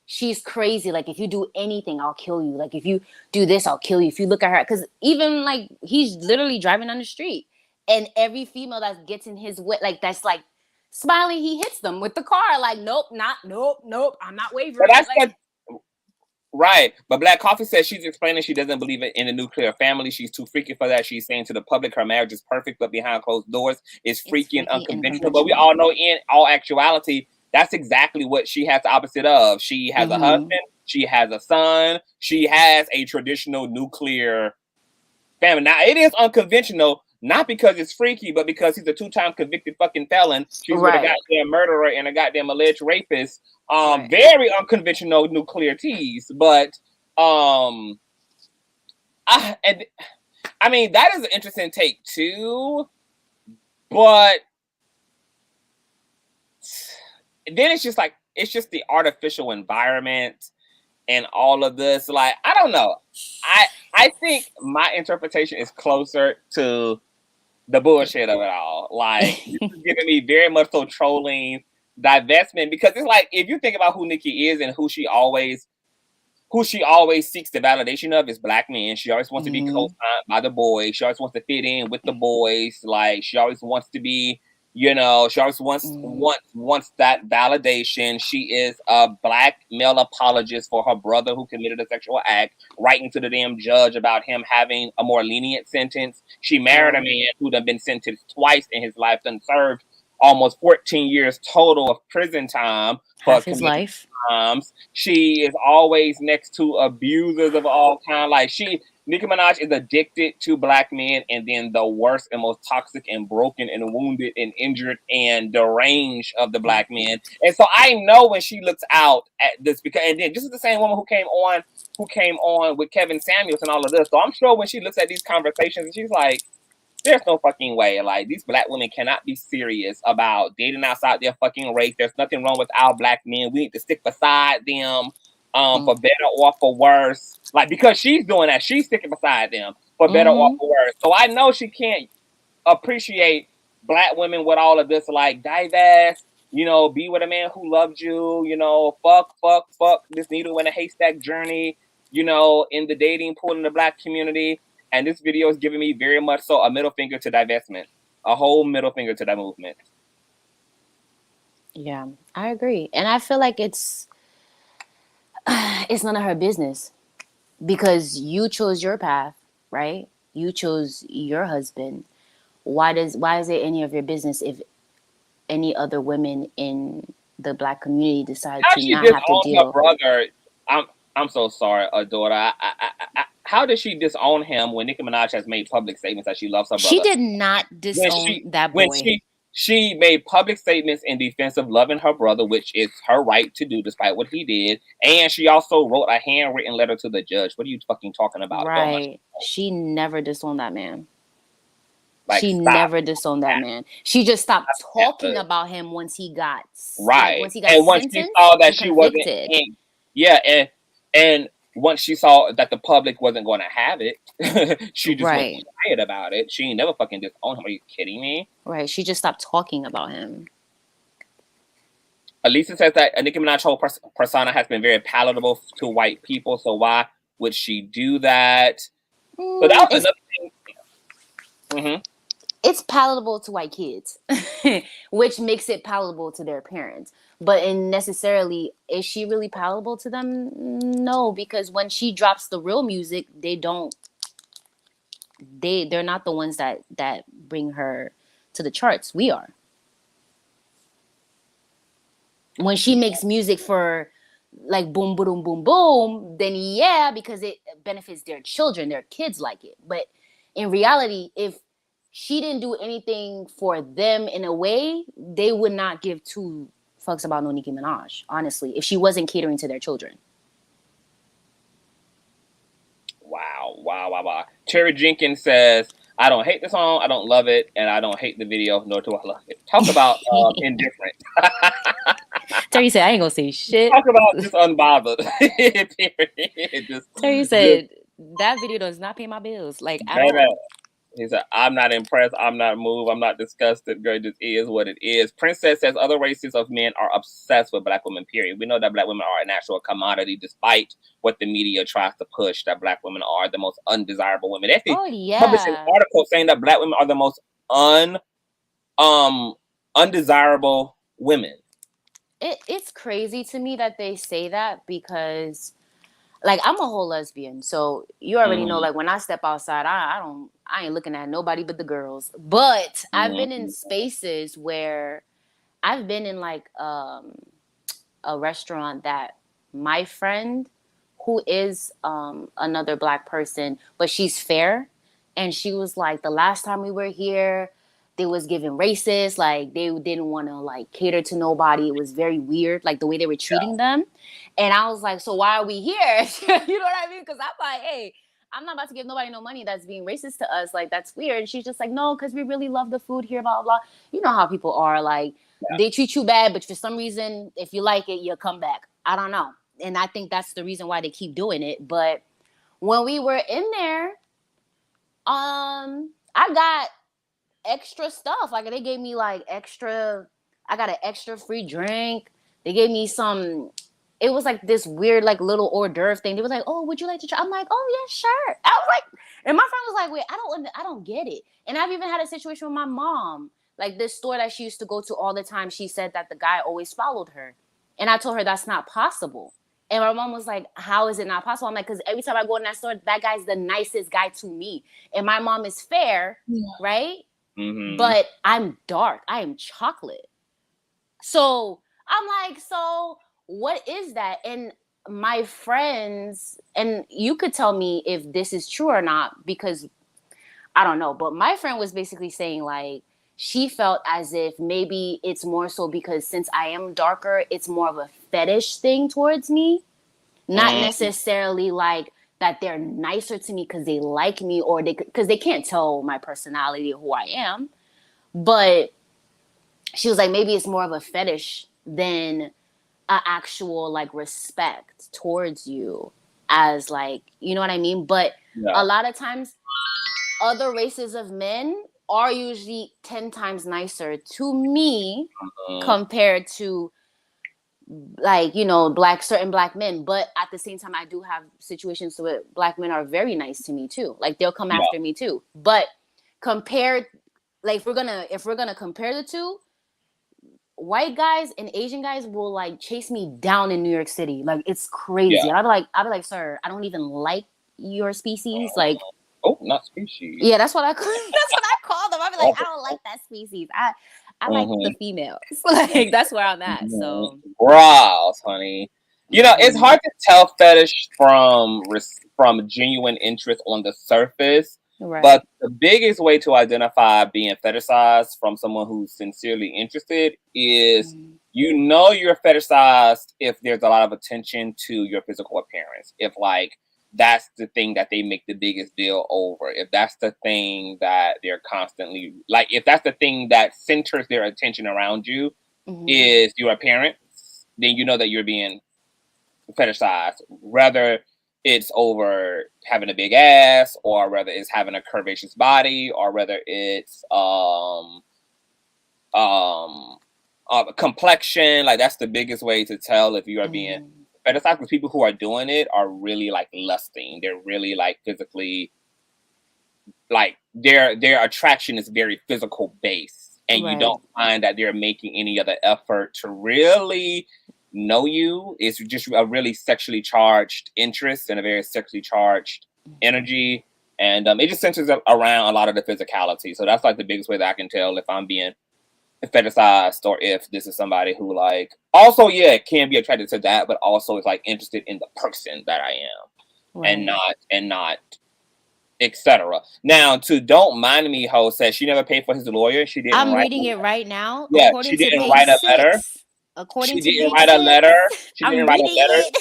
[SPEAKER 6] she's crazy. Like, if you do anything, I'll kill you. Like, if you do this, I'll kill you. If you look at her, because even like he's literally driving down the street, and every female that gets in his way, like that's like smiling, he hits them with the car. Like, nope, I'm not wavering.
[SPEAKER 2] But that's right. But Black Coffee says she's explaining she doesn't believe in a nuclear family. She's too freaky for that. She's saying to the public her marriage is perfect, but behind closed doors is freaky and unconventional. But we all know in all actuality, that's exactly what she has the opposite of. She has a husband, she has a son, she has a traditional nuclear family. Now, it is unconventional, not because it's freaky, but because he's a 2-time convicted fucking felon. She's with a goddamn murderer and a goddamn alleged rapist. Very unconventional nuclear tease. But I mean, that is an interesting take too. But then it's just the artificial environment and all of this. Like, I don't know. I think my interpretation is closer to the bullshit of it all. Like, this is giving me very much so trolling divestment, because it's like, if you think about who Nicki is and who she always seeks the validation of, is black men. She always wants to be co-signed by the boys. She always wants to fit in with the boys. Like, she always wants to be, she always wants that validation. She is a black male apologist for her brother who committed a sexual act, writing to the damn judge about him having a more lenient sentence. She married a man who'd have been sentenced twice in his life and served almost 14 years total of prison time for
[SPEAKER 6] half his life.
[SPEAKER 2] Crimes. She is always next to abusers of all kinds. Like, Nicki Minaj is addicted to black men, and then the worst and most toxic and broken and wounded and injured and deranged of the black men. And so I know when she looks out at this, because, and then this is the same woman who came on with Kevin Samuels and all of this. So I'm sure when she looks at these conversations, she's like, there's no fucking way. Like, these black women cannot be serious about dating outside their fucking race. There's nothing wrong with our black men. We need to stick beside them, for better or for worse. Like, because she's doing that, she's sticking beside them for better or for worse. So I know she can't appreciate black women with all of this, like, divest, be with a man who loves you, fuck this needle in a haystack journey, in the dating pool in the black community. And this video is giving me very much so a middle finger to divestment, a whole middle finger to that movement.
[SPEAKER 6] Yeah, I agree. And I feel like it's none of her business, because you chose your path, right? You chose your husband. Why is it any of your business if any other women in the black community decide to not have to deal?
[SPEAKER 2] Her brother, I'm so sorry, Adora. How did she disown him when Nicki Minaj has made public statements that she loves her brother?
[SPEAKER 6] She did not disown that boy.
[SPEAKER 2] She made public statements in defense of loving her brother, which is her right to do despite what he did. And she also wrote a handwritten letter to the judge. What are you fucking talking about?
[SPEAKER 6] Right. She never disowned that man. Like, she never disowned that man. She just stopped talking about him once he got
[SPEAKER 2] right.
[SPEAKER 6] Like, once he got
[SPEAKER 2] and once she saw that she wasn't, and once she saw that the public wasn't going to have it, she just went quiet about it. She never fucking disowned him. Are you kidding me?
[SPEAKER 6] Right. She just stopped talking about him.
[SPEAKER 2] Elisa says that Nicki Minaj's whole persona has been very palatable to white people, so why would she do that? So that was another thing. Mm-hmm.
[SPEAKER 6] It's palatable to white kids, which makes it palatable to their parents. But in necessarily, is she really palatable to them? No, because when she drops the real music, they're not the ones that bring her to the charts. We are. When she makes music for like boom boom boom boom, then yeah, because it benefits their children, their kids like it. But in reality, if she didn't do anything for them in a way, they would not give two fucks about no Nicki Minaj, honestly, if she wasn't catering to their children.
[SPEAKER 2] Wow. Cherry Jenkins says, I don't hate the song, I don't love it, and I don't hate the video, nor do I love it. Talk about indifferent.
[SPEAKER 6] Terry said, I ain't gonna say shit.
[SPEAKER 2] Talk about just unbothered.
[SPEAKER 6] Terry said, that video does not pay my bills, like, at all.
[SPEAKER 2] He said, I'm not impressed, I'm not moved, I'm not disgusted, girl, it just is what it is. Princess says, other races of men are obsessed with black women, period. We know that black women are an actual commodity, despite what the media tries to push, that black women are the most undesirable women. They actually published an article saying that black women are the most undesirable women.
[SPEAKER 6] It's crazy to me that they say that, because like, I'm a whole lesbian, so you already know, like, when I step outside, I ain't looking at nobody but the girls. But I've been in spaces where I've been in like a restaurant that my friend, who is another black person, but she's fair, and she was like, the last time we were here, they was giving racist, like they didn't want to like cater to nobody. It was very weird, like the way they were treating them. And I was like, so why are we here? You know what I mean? Because I'm like, hey, I'm not about to give nobody no money that's being racist to us. Like, that's weird. And she's just like, no, because we really love the food here, blah, blah, blah. You know how people are. Like, they treat you bad, but for some reason, if you like it, you'll come back. I don't know. And I think that's the reason why they keep doing it. But when we were in there, I got extra stuff. Like, they gave me like extra, I got an extra free drink. They gave me some, it was like this weird like little hors d'oeuvre thing. They was like, oh, would you like to try? I'm like, oh yeah, sure. I was like, and my friend was like, wait, I don't get it. And I've even had a situation with my mom. Like, this store that she used to go to all the time, she said that the guy always followed her. And I told her that's not possible. And my mom was like, how is it not possible? I'm like, because every time I go in that store, that guy's the nicest guy to me. And my mom is fair, right? Mm-hmm. But I'm dark. I am chocolate. So I'm like, so what is that? And my friends, and you could tell me if this is true or not, because I don't know. But my friend was basically saying like, she felt as if maybe it's more so because since I am darker, it's more of a fetish thing towards me. Not necessarily like that they're nicer to me because they like me, or because they can't tell my personality or who I am. But she was like, maybe it's more of a fetish than an actual like respect towards you as like, you know what I mean? But a lot of times other races of men are usually 10 times nicer to me compared to like, you know, certain black men. But at the same time, I do have situations where black men are very nice to me too. Like, they'll come after me too. But compared, like, if we're gonna compare the two, white guys and Asian guys will like chase me down in New York City. Like, it's crazy. And I'll be like, sir, I don't even like your species. Like,
[SPEAKER 2] oh, not species.
[SPEAKER 6] Yeah, that's what I call them. I'll be like, I don't like that species. I like the females. Like, that's where I'm at. So
[SPEAKER 2] gross, honey. You know, it's hard to tell fetish from genuine interest on the surface. Right. But the biggest way to identify being fetishized from someone who's sincerely interested is you know you're fetishized if there's a lot of attention to your physical appearance. If like that's the thing that they make the biggest deal over. If that's the thing that they're constantly like, if that's the thing that centers their attention around you is your appearance, then you know that you're being fetishized. Whether it's over having a big ass, or whether it's having a curvaceous body, or whether it's Complexion, like that's the biggest way to tell if you are being fetishized, because people who are doing it are really like lusting. They're really like physically, like their attraction is very physical based, and you don't find that they're making any other effort to really know you. It's just a really sexually charged interest and a very sexually charged energy, and it just centers around a lot of the physicality. So that's like the biggest way that I can tell if I'm being fetishized or if this is somebody who like also can be attracted to that, but also is like interested in the person that I am, and not etc. Now, to Don't Mind Me Ho says she never paid for his lawyer. She didn't.
[SPEAKER 6] I'm reading it right now.
[SPEAKER 2] Yeah,
[SPEAKER 6] according
[SPEAKER 2] she
[SPEAKER 6] to
[SPEAKER 2] didn't
[SPEAKER 6] page
[SPEAKER 2] write a letter.
[SPEAKER 6] 6. According
[SPEAKER 2] She
[SPEAKER 6] to
[SPEAKER 2] didn't
[SPEAKER 6] page
[SPEAKER 2] write a
[SPEAKER 6] 6.
[SPEAKER 2] letter. She
[SPEAKER 6] I'm
[SPEAKER 2] didn't write a
[SPEAKER 6] reading
[SPEAKER 2] letter.
[SPEAKER 6] it.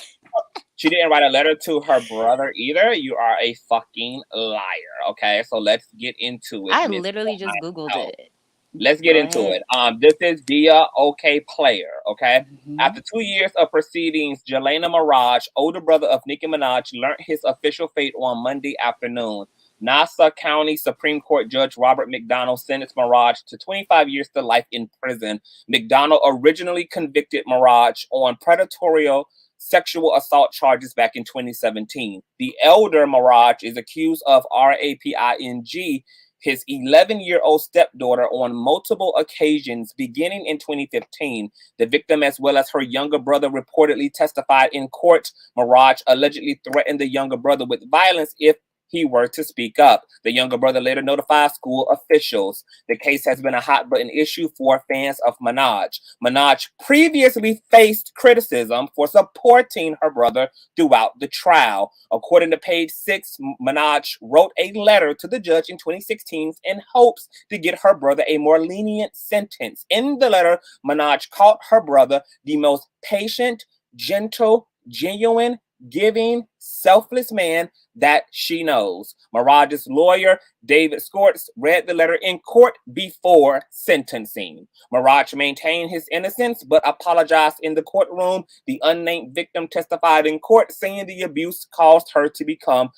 [SPEAKER 2] She didn't write a letter to her brother either. You are a fucking liar. Okay, so let's get into it.
[SPEAKER 6] I literally just Googled it.
[SPEAKER 2] Let's get into it. This is Dia OK Player. Okay. After 2 years of proceedings, Jelena Mirage, older brother of Nicki Minaj, learned his official fate on Monday afternoon. Nassau County Supreme Court Judge Robert McDonald sentenced Mirage to 25 years to life in prison. McDonald originally convicted Mirage on predatory sexual assault charges back in 2017. The elder Mirage is accused of raping his 11-year-old stepdaughter on multiple occasions beginning in 2015. The victim, as well as her younger brother, reportedly testified in court. Mirage allegedly threatened the younger brother with violence if he were to speak up. The younger brother later notified school officials. The case has been a hot button issue for fans of Minaj. Minaj previously faced criticism for supporting her brother throughout the trial. According to page 6, Minaj wrote a letter to the judge in 2016 in hopes to get her brother a more lenient sentence. In the letter, Minaj called her brother the most patient, gentle, genuine, giving, selfless man that she knows. Mirage's lawyer, David Skorts, read the letter in court before sentencing. Mirage maintained his innocence but apologized in the courtroom. The unnamed victim testified in court, saying the abuse caused her to become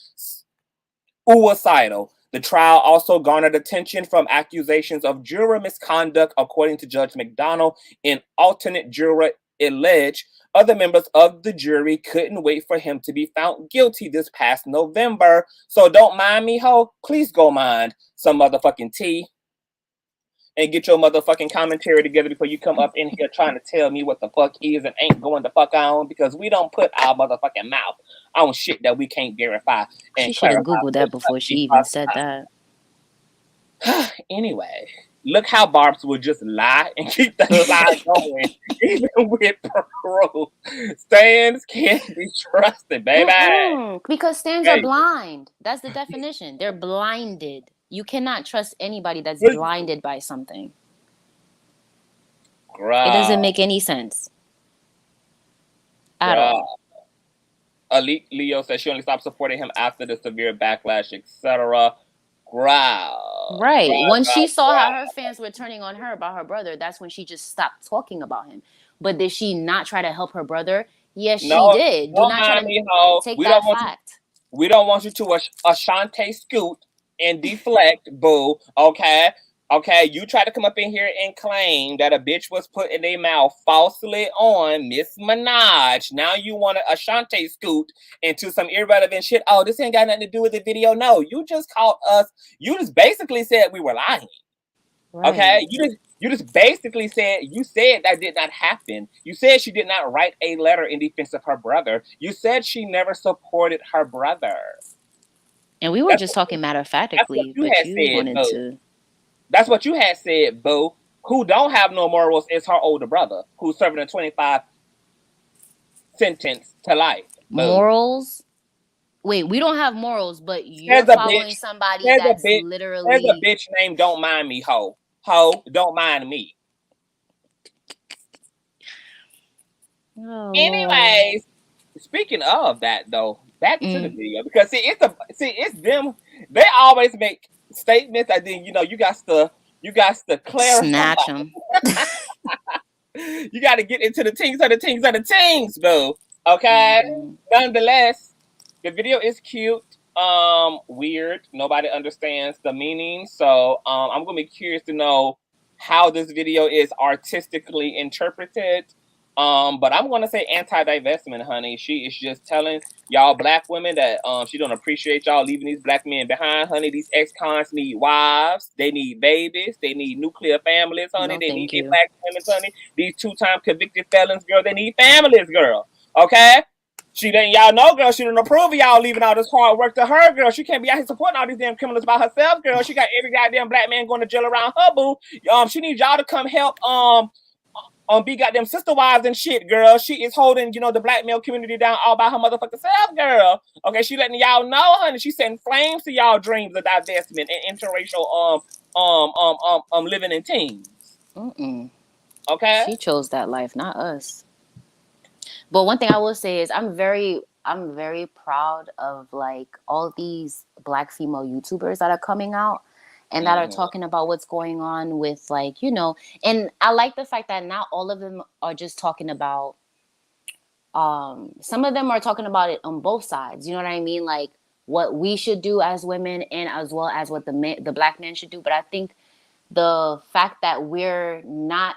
[SPEAKER 2] suicidal. The trial also garnered attention from accusations of juror misconduct, according to Judge McDonald. An alternate juror alleged other members of the jury couldn't wait for him to be found guilty this past November. So don't mind me, ho. Please go mind some motherfucking tea and get your motherfucking commentary together before you come up in here trying to tell me what the fuck is and ain't going the fuck on, because we don't put our motherfucking mouth on shit that we can't verify. And
[SPEAKER 6] she should have Googled that before she even said that.
[SPEAKER 2] Anyway, look how Barbs will just lie and keep the lie going, even with proof. Stans can't be trusted, baby.
[SPEAKER 6] Because stans are blind. That's the definition. They're blinded. You cannot trust anybody that's blinded by something. It doesn't make any sense at all.
[SPEAKER 2] Elite Leo says she only stopped supporting him after the severe backlash, etc. Right.
[SPEAKER 6] When she saw how her fans were turning on her about her brother, that's when she just stopped talking about him. But did she not try to help her brother? Yes, she did. Do not try to take that fact.
[SPEAKER 2] We don't want you to Ashante scoot and deflect, boo. Okay. You try to come up in here and claim that a bitch was put in their mouth falsely on Miss Minaj. Now you want to Ashante scoot into some irrelevant shit. Oh, this ain't got nothing to do with the video. No, you just called us. You just basically said we were lying. Right. Okay. You just basically said that did not happen. You said she did not write a letter in defense of her brother. You said she never supported her brother.
[SPEAKER 6] And we were just talking matter-of-factly, but you wanted to.
[SPEAKER 2] That's what you had said, boo. Who don't have no morals is her older brother, who's serving a 25 sentence to life. Boo.
[SPEAKER 6] Morals? Wait, we don't have morals, but you're following somebody that's literally...
[SPEAKER 2] There's a bitch named Don't Mind Me, ho. Ho, don't mind me. Oh. Anyways, speaking of that, though, back to the video, because it's them. They always make statements that then you got to clarify.
[SPEAKER 6] Snatch them.
[SPEAKER 2] You got to get into the things of the things, boo. Okay. Nonetheless, the video is cute. Weird. Nobody understands the meaning, so I'm gonna be curious to know how this video is artistically interpreted. But I'm gonna say anti-divestment, honey. She is just telling y'all black women that she don't appreciate y'all leaving these black men behind, honey. These ex-cons need wives, they need babies, they need nuclear families, honey.
[SPEAKER 6] No,
[SPEAKER 2] They need
[SPEAKER 6] thank
[SPEAKER 2] their
[SPEAKER 6] you.
[SPEAKER 2] black women, honey. These 2-time convicted felons, girl, they need families, girl. Okay? She didn't, y'all know, girl. She didn't approve of y'all leaving all this hard work to her, girl. She can't be out here supporting all these damn criminals by herself, girl. She got every goddamn black man going to jail around her, boo. She needs y'all to come help be goddamn sister wives and shit, girl. She is holding, the black male community down all by her motherfucking self, girl. Okay, she letting y'all know, honey. She setting flames to y'all dreams of divestment and interracial living in teams. Okay,
[SPEAKER 6] She chose that life, not us. But one thing I will say is I'm very proud of like all these black female YouTubers that are coming out and that are talking about what's going on with like, and I like the fact that not all of them are just talking about some of them are talking about it on both sides. You know what I mean? Like what we should do as women and as well as what the black men should do. But I think the fact that we're not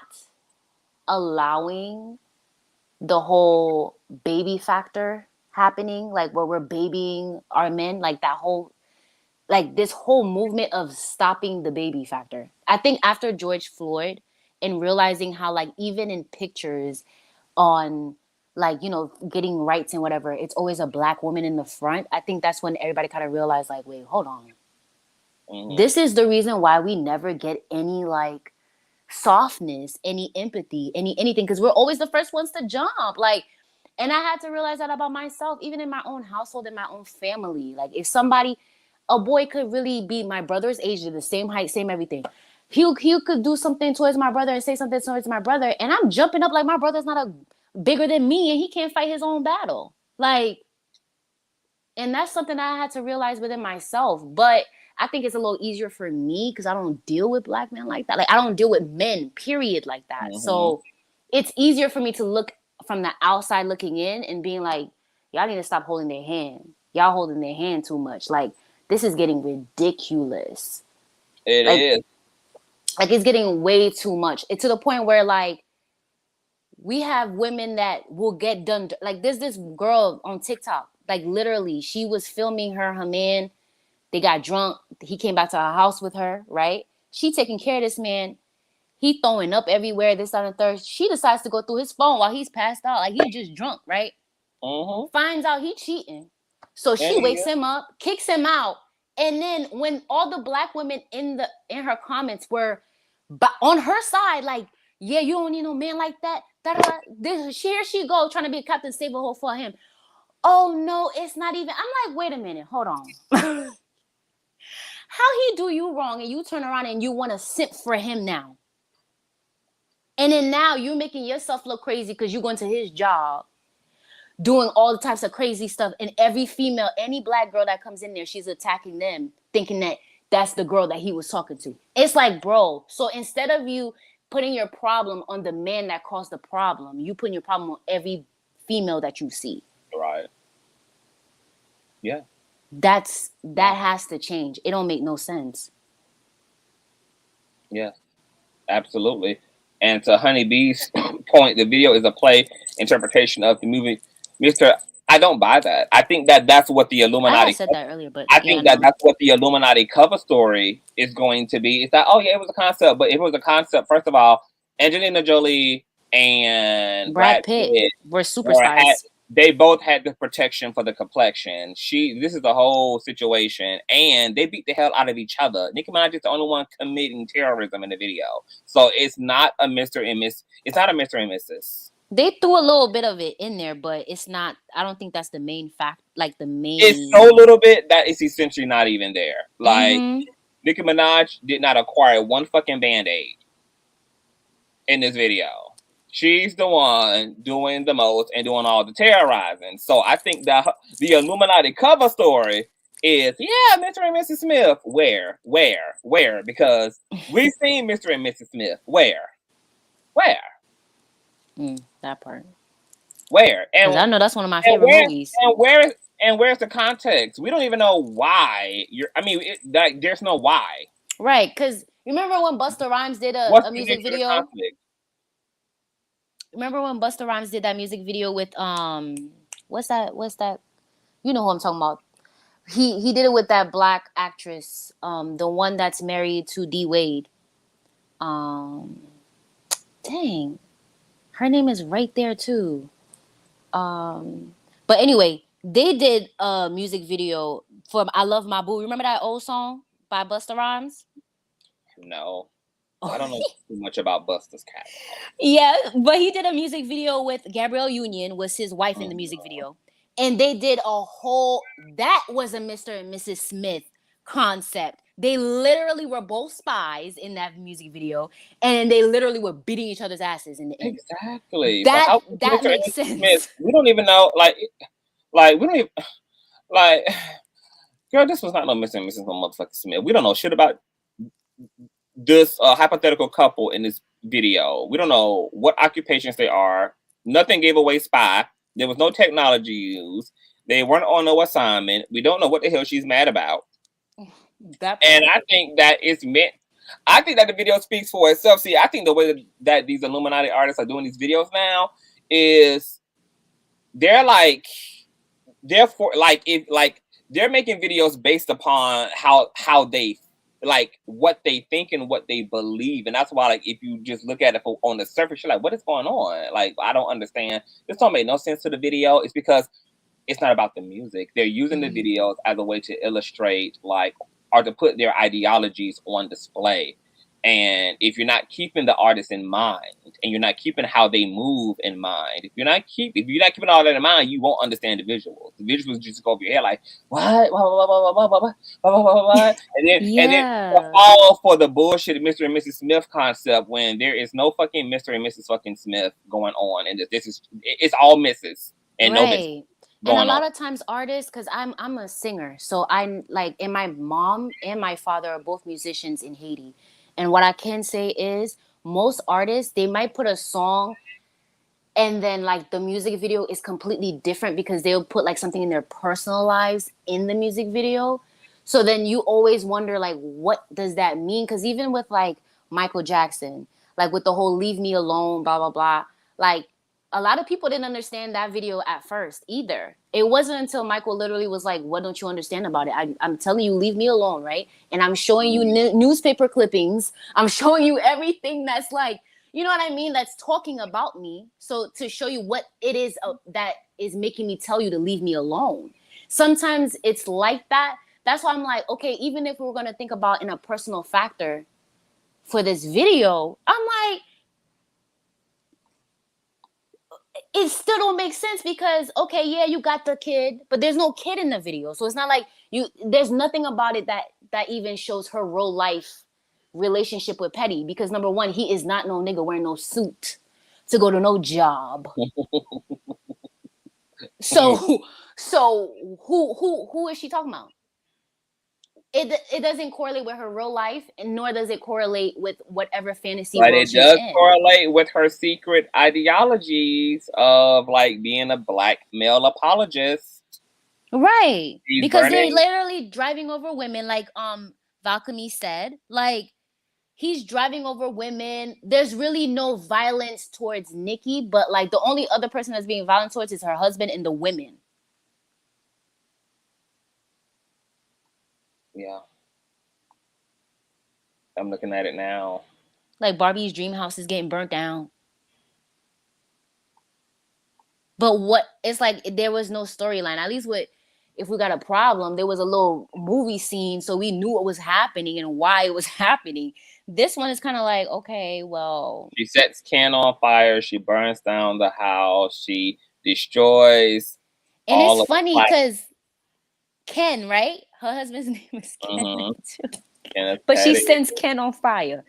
[SPEAKER 6] allowing the whole baby factor happening, like where we're babying our men, like that whole, like this whole movement of stopping the baby factor. I think after George Floyd and realizing how like even in pictures on like, getting rights and whatever, it's always a black woman in the front. I think that's when everybody kind of realized like, wait, hold on. This is the reason why we never get any like softness, any empathy, anything, because we're always the first ones to jump. Like, and I had to realize that about myself, even in my own household, in my own family. Like, if a boy could really be my brother's age, the same height, same everything. He could do something towards my brother and say something towards my brother, and I'm jumping up like my brother's not bigger than me, and he can't fight his own battle. Like, and that's something I had to realize within myself. But I think it's a little easier for me because I don't deal with black men like that. Like I don't deal with men, period, like that. So it's easier for me to look from the outside looking in and being like, y'all need to stop holding their hand. Y'all holding their hand too much. Like this is getting ridiculous.
[SPEAKER 2] It is.
[SPEAKER 6] Like it's getting way too much. It's to the point where like we have women that will get done. Like there's this girl on TikTok. Like literally, she was filming her man. They got drunk. He came back to her house with her, right? She taking care of this man. He throwing up everywhere, this, that, and the third. She decides to go through his phone while he's passed out. Like, he just drunk, right? Finds out he cheating. So she wakes him up, kicks him out. And then when all the black women in her comments were on her side, like, yeah, you don't need no man like that. Here she go trying to be a captain, save a hole for him. Oh, no, it's not even. I'm like, wait a minute. Hold on. How he do you wrong and you turn around and you want to simp for him now? And then now you're making yourself look crazy because you're going to his job doing all the types of crazy stuff. And every female, any black girl that comes in there, she's attacking them, thinking that that's the girl that he was talking to. It's like, bro, so instead of you putting your problem on the man that caused the problem, you putting your problem on every female that you see.
[SPEAKER 2] Right. Yeah.
[SPEAKER 6] That has to change. It don't make no sense.
[SPEAKER 2] Yeah, absolutely. And to Honeybee's point, the video is a play interpretation of the movie Mr. I don't buy that. I think that's what the Illuminati.
[SPEAKER 6] I said that earlier, but
[SPEAKER 2] I think that's what the Illuminati cover story is going to be. It's like, oh yeah, it was a concept, but if it was a concept, first of all, Angelina Jolie and
[SPEAKER 6] Brad Pitt were superstars.
[SPEAKER 2] They both had the protection for the complexion. This is the whole situation, and they beat the hell out of each other. Nicki Minaj is the only one committing terrorism in the video, so it's not a Mr. and Miss. It's not a Mr. and Mrs.
[SPEAKER 6] They threw a little bit of it in there, but it's not. I don't think that's the main fact. Like the main.
[SPEAKER 2] It's so little bit that it's essentially not even there. Like Nicki Minaj did not acquire one fucking Band-Aid in this video. She's the one doing the most and doing all the terrorizing. So I think that the Illuminati cover story is, yeah, Mr. and Mrs. Smith. Where? Because we've seen Mr. and Mrs. Smith. Where?
[SPEAKER 6] That part.
[SPEAKER 2] Where? And
[SPEAKER 6] I know that's one of my favorite movies.
[SPEAKER 2] And where's the context? We don't even know why. There's no why.
[SPEAKER 6] Right, because Remember when Busta Rhymes did
[SPEAKER 2] What's
[SPEAKER 6] a
[SPEAKER 2] the
[SPEAKER 6] music
[SPEAKER 2] nature of the
[SPEAKER 6] video?
[SPEAKER 2] conflict?
[SPEAKER 6] Remember when Busta Rhymes did that music video with what's that? You know who I'm talking about. He did it with that black actress, the one that's married to D Wade. Dang, her name is right there too. But anyway, they did a music video for "I Love My Boo." Remember that old song by Busta Rhymes?
[SPEAKER 2] No. I don't know too much about Busta's catalog.
[SPEAKER 6] Yeah, but he did a music video with Gabrielle Union, was his wife in the music video. And they did a whole, that was a Mr. and Mrs. Smith concept. They literally were both spies in that music video, and they literally were beating each other's asses in the end.
[SPEAKER 2] Exactly.
[SPEAKER 6] That
[SPEAKER 2] but how
[SPEAKER 6] that
[SPEAKER 2] Mr.
[SPEAKER 6] makes
[SPEAKER 2] and Mrs.
[SPEAKER 6] sense.
[SPEAKER 2] Smith, we don't even know, like we don't even, like, girl, this was not no Mr. and Mrs. no motherfucking Smith. We don't know shit about this hypothetical couple in this video. We don't know what occupations they are. Nothing gave away spy. There was no technology used. They weren't on no assignment. We don't know what the hell she's mad about. And I think that it's meant. I think that the video speaks for itself. See, I think the way that these Illuminati artists are doing these videos now is they're making videos based upon how they like what they think and what they believe, and that's why, like, if you just look at it on the surface, you're like, what is going on? Like, I don't understand. This don't make no sense to the video. It's because it's not about the music. They're using the videos as a way to illustrate, like, or to put their ideologies on display. And if you're not keeping the artist in mind, and you're not keeping how they move in mind, if you're not keeping all that in mind, you won't understand the visuals. The visuals just go over your head like, what? And then fall for the bullshit Mr. and Mrs. Smith concept when there is no fucking Mr. and Mrs. fucking Smith going on, and it's all Mrs. and no Mrs.
[SPEAKER 6] And a lot of times artists, because I'm a singer, so I like, and my mom and my father are both musicians in Haiti. And what I can say is most artists, they might put a song and then like the music video is completely different because they'll put like something in their personal lives in the music video. So then you always wonder, like, what does that mean? Because even with like Michael Jackson, like with the whole "Leave Me Alone," blah, blah, blah, like a lot of people didn't understand that video at first either. It wasn't until Michael literally was like, what don't you understand about it? I'm telling you, leave me alone, right? And I'm showing you newspaper clippings. I'm showing you everything that's like, you know what I mean? That's talking about me. So to show you what it is that is making me tell you to leave me alone. Sometimes it's like that. That's why I'm like, okay, even if we're going to think about in a personal factor for this video, I'm like, it still don't make sense because, okay, yeah, you got the kid, but there's no kid in the video. So it's not like there's nothing about it that even shows her real life relationship with Petty, because number one, he is not no nigga wearing no suit to go to no job. So who is she talking about? It doesn't correlate with her real life, and nor does it correlate with whatever fantasy world she's in. But it does
[SPEAKER 2] correlate with her secret ideologies of like being a black male apologist.
[SPEAKER 6] Right. Because they're literally driving over women, like Valkyrie said. Like, he's driving over women. There's really no violence towards Nicki, but like the only other person that's being violent towards is her husband and the women.
[SPEAKER 2] Yeah. I'm looking at it now.
[SPEAKER 6] Like Barbie's dream house is getting burnt down. But what, it's like there was no storyline. At least if we got a problem, there was a little movie scene so we knew what was happening and why it was happening. This one is kind of like, okay, well.
[SPEAKER 2] She sets Ken on fire. She burns down the house. She destroys.
[SPEAKER 6] And it's funny because Ken, right? Her husband's name is Ken too. But she sends Ken on fire.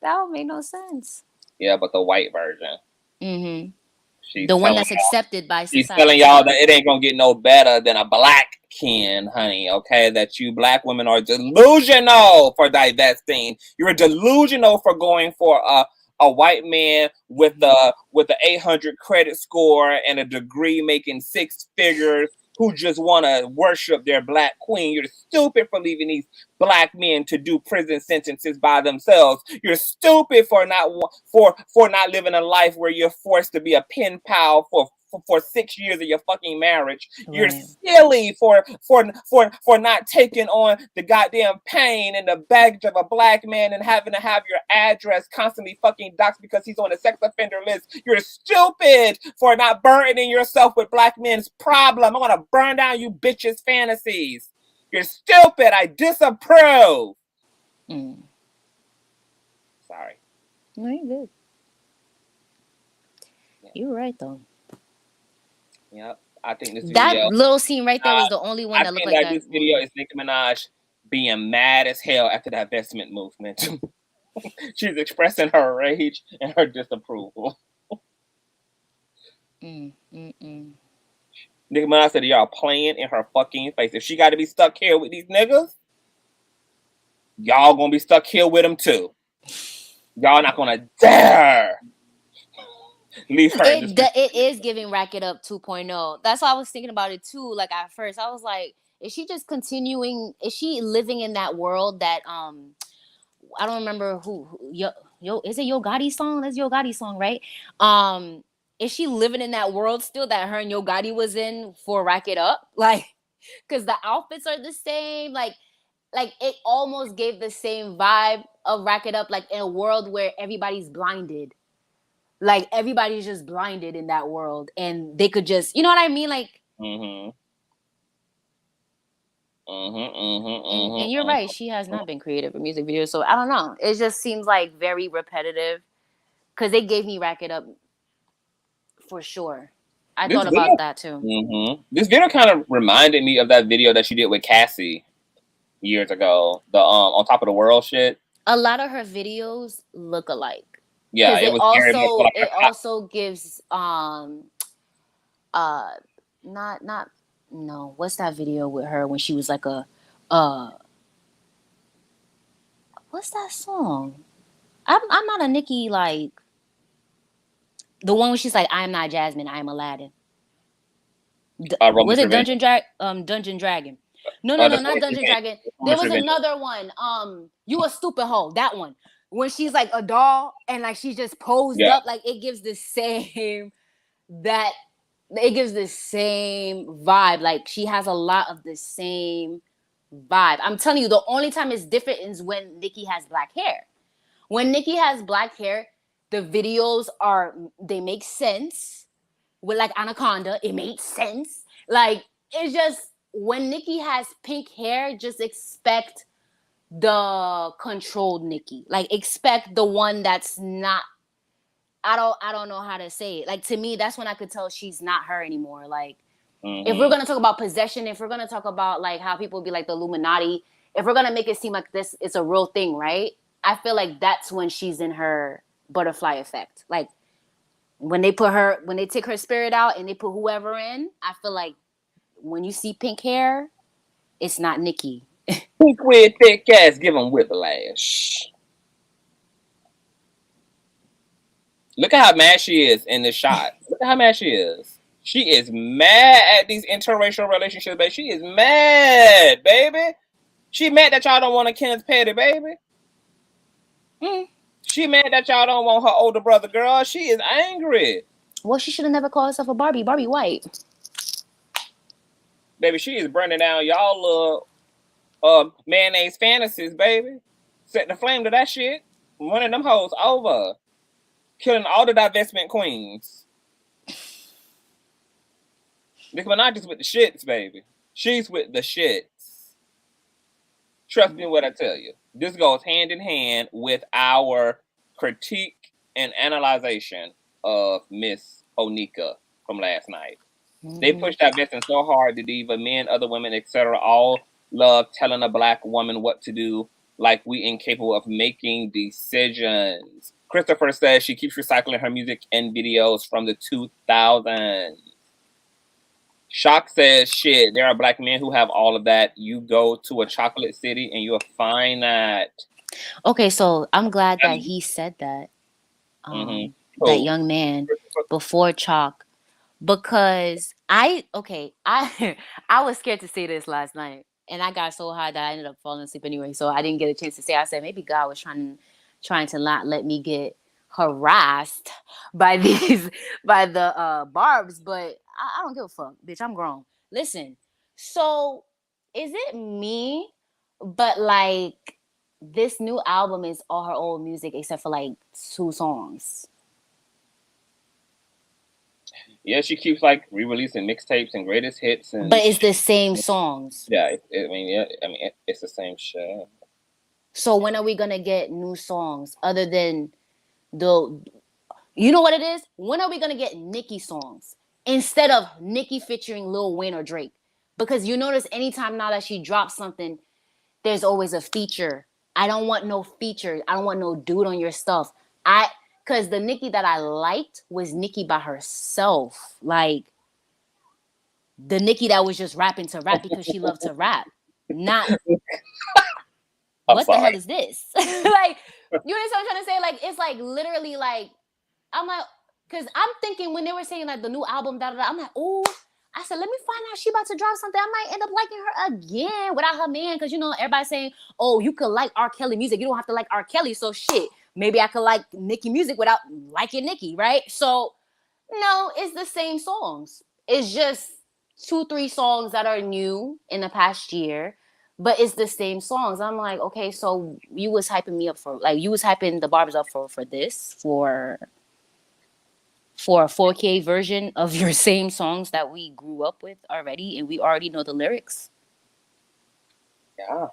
[SPEAKER 6] That don't make no sense.
[SPEAKER 2] Yeah, but the white version.
[SPEAKER 6] Mm-hmm. The one that's accepted by society.
[SPEAKER 2] She's telling y'all that it ain't gonna get no better than a black Ken, honey. Okay, that you black women are delusional for divesting. You're delusional for going for a white man with a 800 credit score and a degree making 6 figures who just want to worship their black queen. You're stupid for leaving these black men to do prison sentences by themselves. You're stupid for not living a life where you're forced to be a pen pal for 6 years of your fucking marriage. Right. You're silly for not taking on the goddamn pain and the baggage of a black man and having to have your address constantly fucking doxxed because he's on a sex offender list. You're stupid for not burdening yourself with black men's problem. I'm gonna burn down you bitches' fantasies. You're stupid. I disapprove. Sorry.
[SPEAKER 6] No, you're good. Yeah. You're right though.
[SPEAKER 2] Yep, I think this
[SPEAKER 6] that
[SPEAKER 2] video,
[SPEAKER 6] little scene right there was the only one that looked like that.
[SPEAKER 2] This video is Nicki Minaj being mad as hell after the divestment movement. She's expressing her rage and her disapproval. Nicki Minaj said, y'all playing in her fucking face. If she got to be stuck here with these niggas, y'all gonna be stuck here with them too. Y'all not gonna dare leave her.
[SPEAKER 6] It is giving Rack It Up 2.0. That's why I was thinking about it too. Like at first, I was like, is she just continuing? Is she living in that world that I don't remember who is it Yo Gotti's song? That's Yo Gotti's song, right? Is she living in that world still that her and Yo Gotti was in for Rack It Up? Like, because the outfits are the same. Like it almost gave the same vibe of Rack It Up, like in a world where everybody's blinded. Like everybody's just blinded in that world, and they could just, you know what I mean? Like, and you're right. She has not been creative for music videos, so I don't know. It just seems like very repetitive because they gave me Rack It Up for sure. I thought about that too.
[SPEAKER 2] This video kind of reminded me of that video that she did with Cassie years ago. The On Top of the World shit.
[SPEAKER 6] A lot of her videos look alike.
[SPEAKER 2] Yeah,
[SPEAKER 6] it also gives what's that video with her when she was like what's that song? I'm not a Nicki, like the one where she's like, I'm not Jasmine, I'm Aladdin. Was it Dungeon Dragon? No, not Dungeon Dragon. There was another one. You a Stupid Hoe. That one. When she's like a doll and like she's just posed up, like it gives the same vibe. Like she has a lot of the same vibe. I'm telling you, the only time it's different is when Nicki has black hair. When Nicki has black hair, the videos they make sense. With like Anaconda, it made sense. Like it's just when Nicki has pink hair, just expect the controlled Nicki. Like expect the one that's not, I don't know how to say it. Like to me, that's when I could tell she's not her anymore. Like if we're gonna talk about possession, if we're gonna talk about like how people be like the Illuminati, if we're gonna make it seem like this it's a real thing, right? I feel like that's when she's in her butterfly effect. Like when they take her spirit out and they put whoever in, I feel like when you see pink hair, it's not Nicki.
[SPEAKER 2] Pink with thick ass, give them whiplash. Look at how mad she is in this shot. Look at how mad she is. She is mad at these interracial relationships, baby. She is mad, baby. She mad that y'all don't want a Kenneth Petty, baby. She mad that y'all don't want her older brother, girl. She is angry.
[SPEAKER 6] Well, she should have never called herself a Barbie. Barbie white.
[SPEAKER 2] Baby, she is burning down y'all little mayonnaise fantasies, baby. Set the flame to that shit. Running them hoes over. Killing all the divestment queens. Nicki Minaj is with the shits, baby. She's with the shits. Trust me when I tell you. This goes hand in hand with our critique and analyzation of Miss Onika from last night. They pushed that vesting so hard that even men, other women, etc., all love telling a black woman what to do, like we incapable of making decisions. Christopher says she keeps recycling her music and videos from the 2000s. Shock says, shit, there are black men who have all of that. You go to a chocolate city and you'll find that.
[SPEAKER 6] Okay, so I'm glad that he said that. That young man before Chalk. because I was scared to say this last night, and I got so high that I ended up falling asleep anyway. So I didn't get a chance to say. I said maybe God was trying to not let me get harassed by by the barbs, but I don't give a fuck, bitch. I'm grown. Listen, so is it me? But like this new album is all her old music except for like 2 songs.
[SPEAKER 2] Yeah, she keeps like re-releasing mixtapes and greatest hits, and
[SPEAKER 6] but it's the same songs.
[SPEAKER 2] Yeah, it's the same shit.
[SPEAKER 6] So when are we gonna get new songs other than the? You know what it is? When are we gonna get Nicki songs instead of Nicki featuring Lil Wayne or Drake? Because you notice anytime now that she drops something, there's always a feature. I don't want no feature. I don't want no dude on your stuff. Because the Nicki that I liked was Nicki by herself. Like, the Nicki that was just rapping to rap because she loved to rap. Not, what the hell is this? Like, you know what I'm trying to say? Like, it's like literally like, I'm like, because I'm thinking when they were saying like the new album, I'm like, oh, I said, let me find out she about to drop something. I might end up liking her again without her man. Because, you know, everybody's saying, oh, you could like R. Kelly music. You don't have to like R. Kelly. So shit, maybe I could like Nicki music without liking Nicki, right? So, no, it's the same songs. It's just 2-3 songs that are new in the past year. But it's the same songs. I'm like, okay, so you was hyping me up for, like, you was hyping the barbs up for this, for a 4K version of your same songs that we grew up with already, and we already know the lyrics.
[SPEAKER 2] Yeah.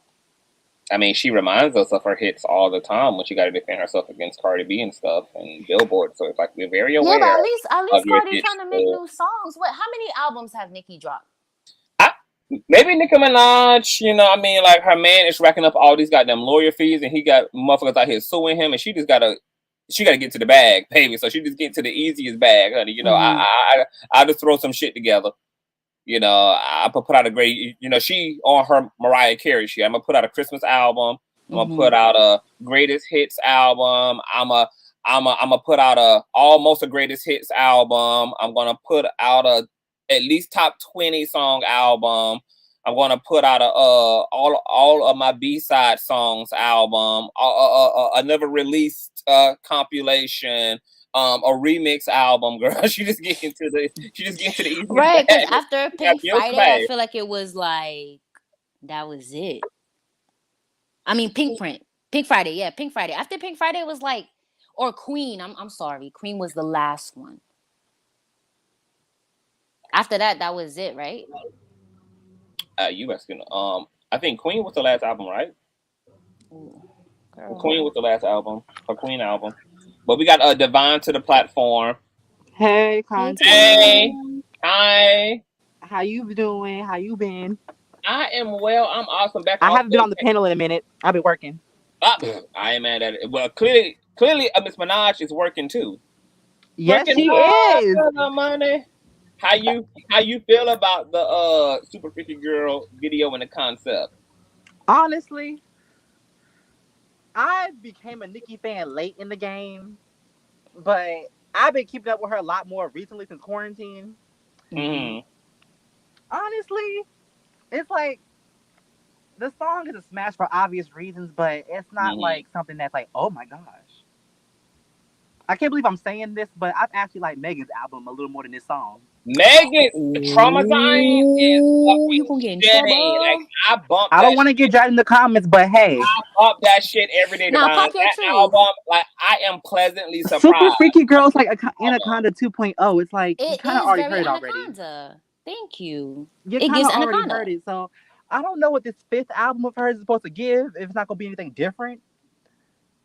[SPEAKER 2] I mean, she reminds us of her hits all the time when she got to defend herself against Cardi B and stuff and Billboard. So it's like we're very aware.
[SPEAKER 6] Yeah, but at least Cardi trying to make new songs. How many albums have Nicki dropped?
[SPEAKER 2] Maybe Nicki Minaj, you know, I mean, like her man is racking up all these goddamn lawyer fees, and he got motherfuckers out here suing him, and she gotta get to the bag, baby. So she just get to the easiest bag, honey. You know, I just throw some shit together. You know, I put out a great, you know, she on her Mariah Carey shit. I'm gonna put out a Christmas album. I'm gonna put out a greatest hits album. I'm gonna put out almost a greatest hits album. I'm gonna put out at least top 20 song album. I'm gonna put out all of my B-side songs album. A never released compilation. A remix album, girl. She just getting to the easy
[SPEAKER 6] right. Because after Pink Friday, I feel like it was like that was it. I mean, Pink Friday, yeah, Pink Friday. After Pink Friday, it was like, or Queen. I'm sorry, Queen was the last one. After that was it, right?
[SPEAKER 2] You asking? I think Queen was the last album, right? Queen was the last album, her Queen album. But we got Divine to the platform.
[SPEAKER 7] Hey, Consciouztv.
[SPEAKER 2] Hey, hi.
[SPEAKER 7] How you doing? How you been?
[SPEAKER 2] I am well. I'm awesome.
[SPEAKER 7] I haven't been on the panel in a minute. I've been working.
[SPEAKER 2] I ain't mad at it. Well, clearly, Miss Minaj is working too.
[SPEAKER 7] Yes, she is.
[SPEAKER 2] Money. How you feel about the Super Freaky Girl video and the concept?
[SPEAKER 7] Honestly, I became a Nicki fan late in the game, but I've been keeping up with her a lot more recently since quarantine.
[SPEAKER 2] Mm-hmm.
[SPEAKER 7] Honestly, it's like the song is a smash for obvious reasons, but it's not like something that's like, oh my gosh. I can't believe I'm saying this, but I've actually liked Megan's album a little more than this song.
[SPEAKER 2] Megan's Traumatizing is
[SPEAKER 6] you gonna get in trouble.
[SPEAKER 2] Like
[SPEAKER 7] I don't want to get dragged in the comments, but hey,
[SPEAKER 2] I bump that shit every day.
[SPEAKER 6] Now pop your
[SPEAKER 2] that album, like I am pleasantly surprised.
[SPEAKER 7] Super Freaky Girl's like Anaconda 2.0. It's like you kind of already heard it
[SPEAKER 6] Anaconda.
[SPEAKER 7] already.
[SPEAKER 6] Thank you.
[SPEAKER 7] You kind of already heard it, so I don't know what this 5th album of hers is supposed to give. If it's not gonna be anything different.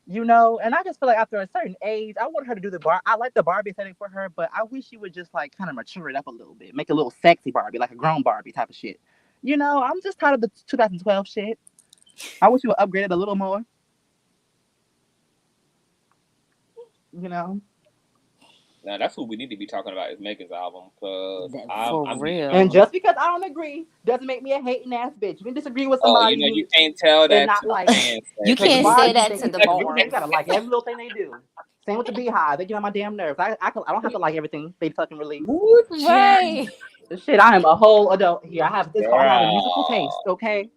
[SPEAKER 7] You know, and I just feel like after a certain age, I want her to do I like the Barbie aesthetic for her, but I wish she would just like kind of mature it up a little bit, make a little sexy Barbie, like a grown Barbie type of shit. You know, I'm just tired of the 2012 shit. I wish you would upgrade it a little more. You know.
[SPEAKER 2] Now that's what we need to be talking about is Megan's album, because
[SPEAKER 6] I'm real.
[SPEAKER 7] And just because I don't agree doesn't make me a hating ass bitch. You can disagree with somebody.
[SPEAKER 2] You can't tell that.
[SPEAKER 7] Not like
[SPEAKER 6] you can't say that to the board.
[SPEAKER 7] You gotta like every little thing they do. Same with the Beehive. They get on my damn nerves. I don't have to like everything they fucking release.
[SPEAKER 6] Right.
[SPEAKER 7] Shit, I am a whole adult here. It's called having musical taste,
[SPEAKER 2] Girl.
[SPEAKER 7] okay?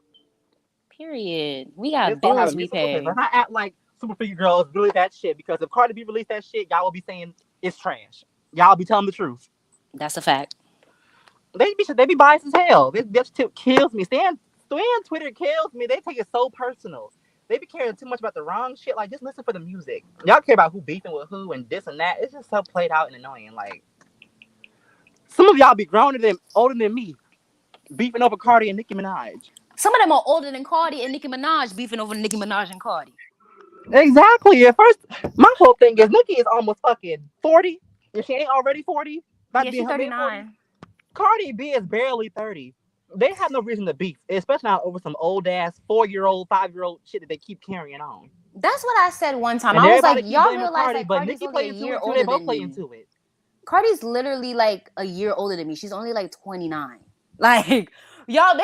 [SPEAKER 6] Period. We
[SPEAKER 7] It's
[SPEAKER 6] got
[SPEAKER 7] called
[SPEAKER 6] bills
[SPEAKER 7] having
[SPEAKER 6] we
[SPEAKER 7] musical taste.
[SPEAKER 6] pay.
[SPEAKER 7] Let's not act like Super Figure Girls release that shit, because if Cardi B released that shit, y'all will be saying it's trash. Y'all be telling the truth.
[SPEAKER 6] That's a fact.
[SPEAKER 7] They be biased as hell. This tip kills me. Stan Twitter kills me. They take it so personal. They be caring too much about the wrong shit. Like, just listen for the music. Y'all care about who beefing with who and this and that. It's just so played out and annoying. Like, some of y'all be older than me, beefing over Cardi and Nicki Minaj.
[SPEAKER 6] Some of them are older than Cardi and Nicki Minaj beefing over Nicki Minaj and Cardi.
[SPEAKER 7] Exactly. At first, my whole thing is Nicki is almost fucking 40. If she ain't already 40, about
[SPEAKER 6] Yeah,
[SPEAKER 7] to be in
[SPEAKER 6] she's
[SPEAKER 7] her mid 40s.
[SPEAKER 6] 39.
[SPEAKER 7] Cardi B is barely 30. They have no reason to beef, especially not over some old ass 4-year-old, 5-year-old shit that they keep carrying on.
[SPEAKER 6] That's what I said one time.
[SPEAKER 7] And
[SPEAKER 6] I was like,
[SPEAKER 7] everybody keep
[SPEAKER 6] y'all
[SPEAKER 7] blaming
[SPEAKER 6] realize
[SPEAKER 7] Cardi,
[SPEAKER 6] that
[SPEAKER 7] but
[SPEAKER 6] Cardi's
[SPEAKER 7] Nicki
[SPEAKER 6] only a
[SPEAKER 7] play into
[SPEAKER 6] year
[SPEAKER 7] it too.
[SPEAKER 6] older
[SPEAKER 7] They both
[SPEAKER 6] than
[SPEAKER 7] play
[SPEAKER 6] me.
[SPEAKER 7] into it.
[SPEAKER 6] Cardi's literally like a year older than me. She's only like 29. Like y'all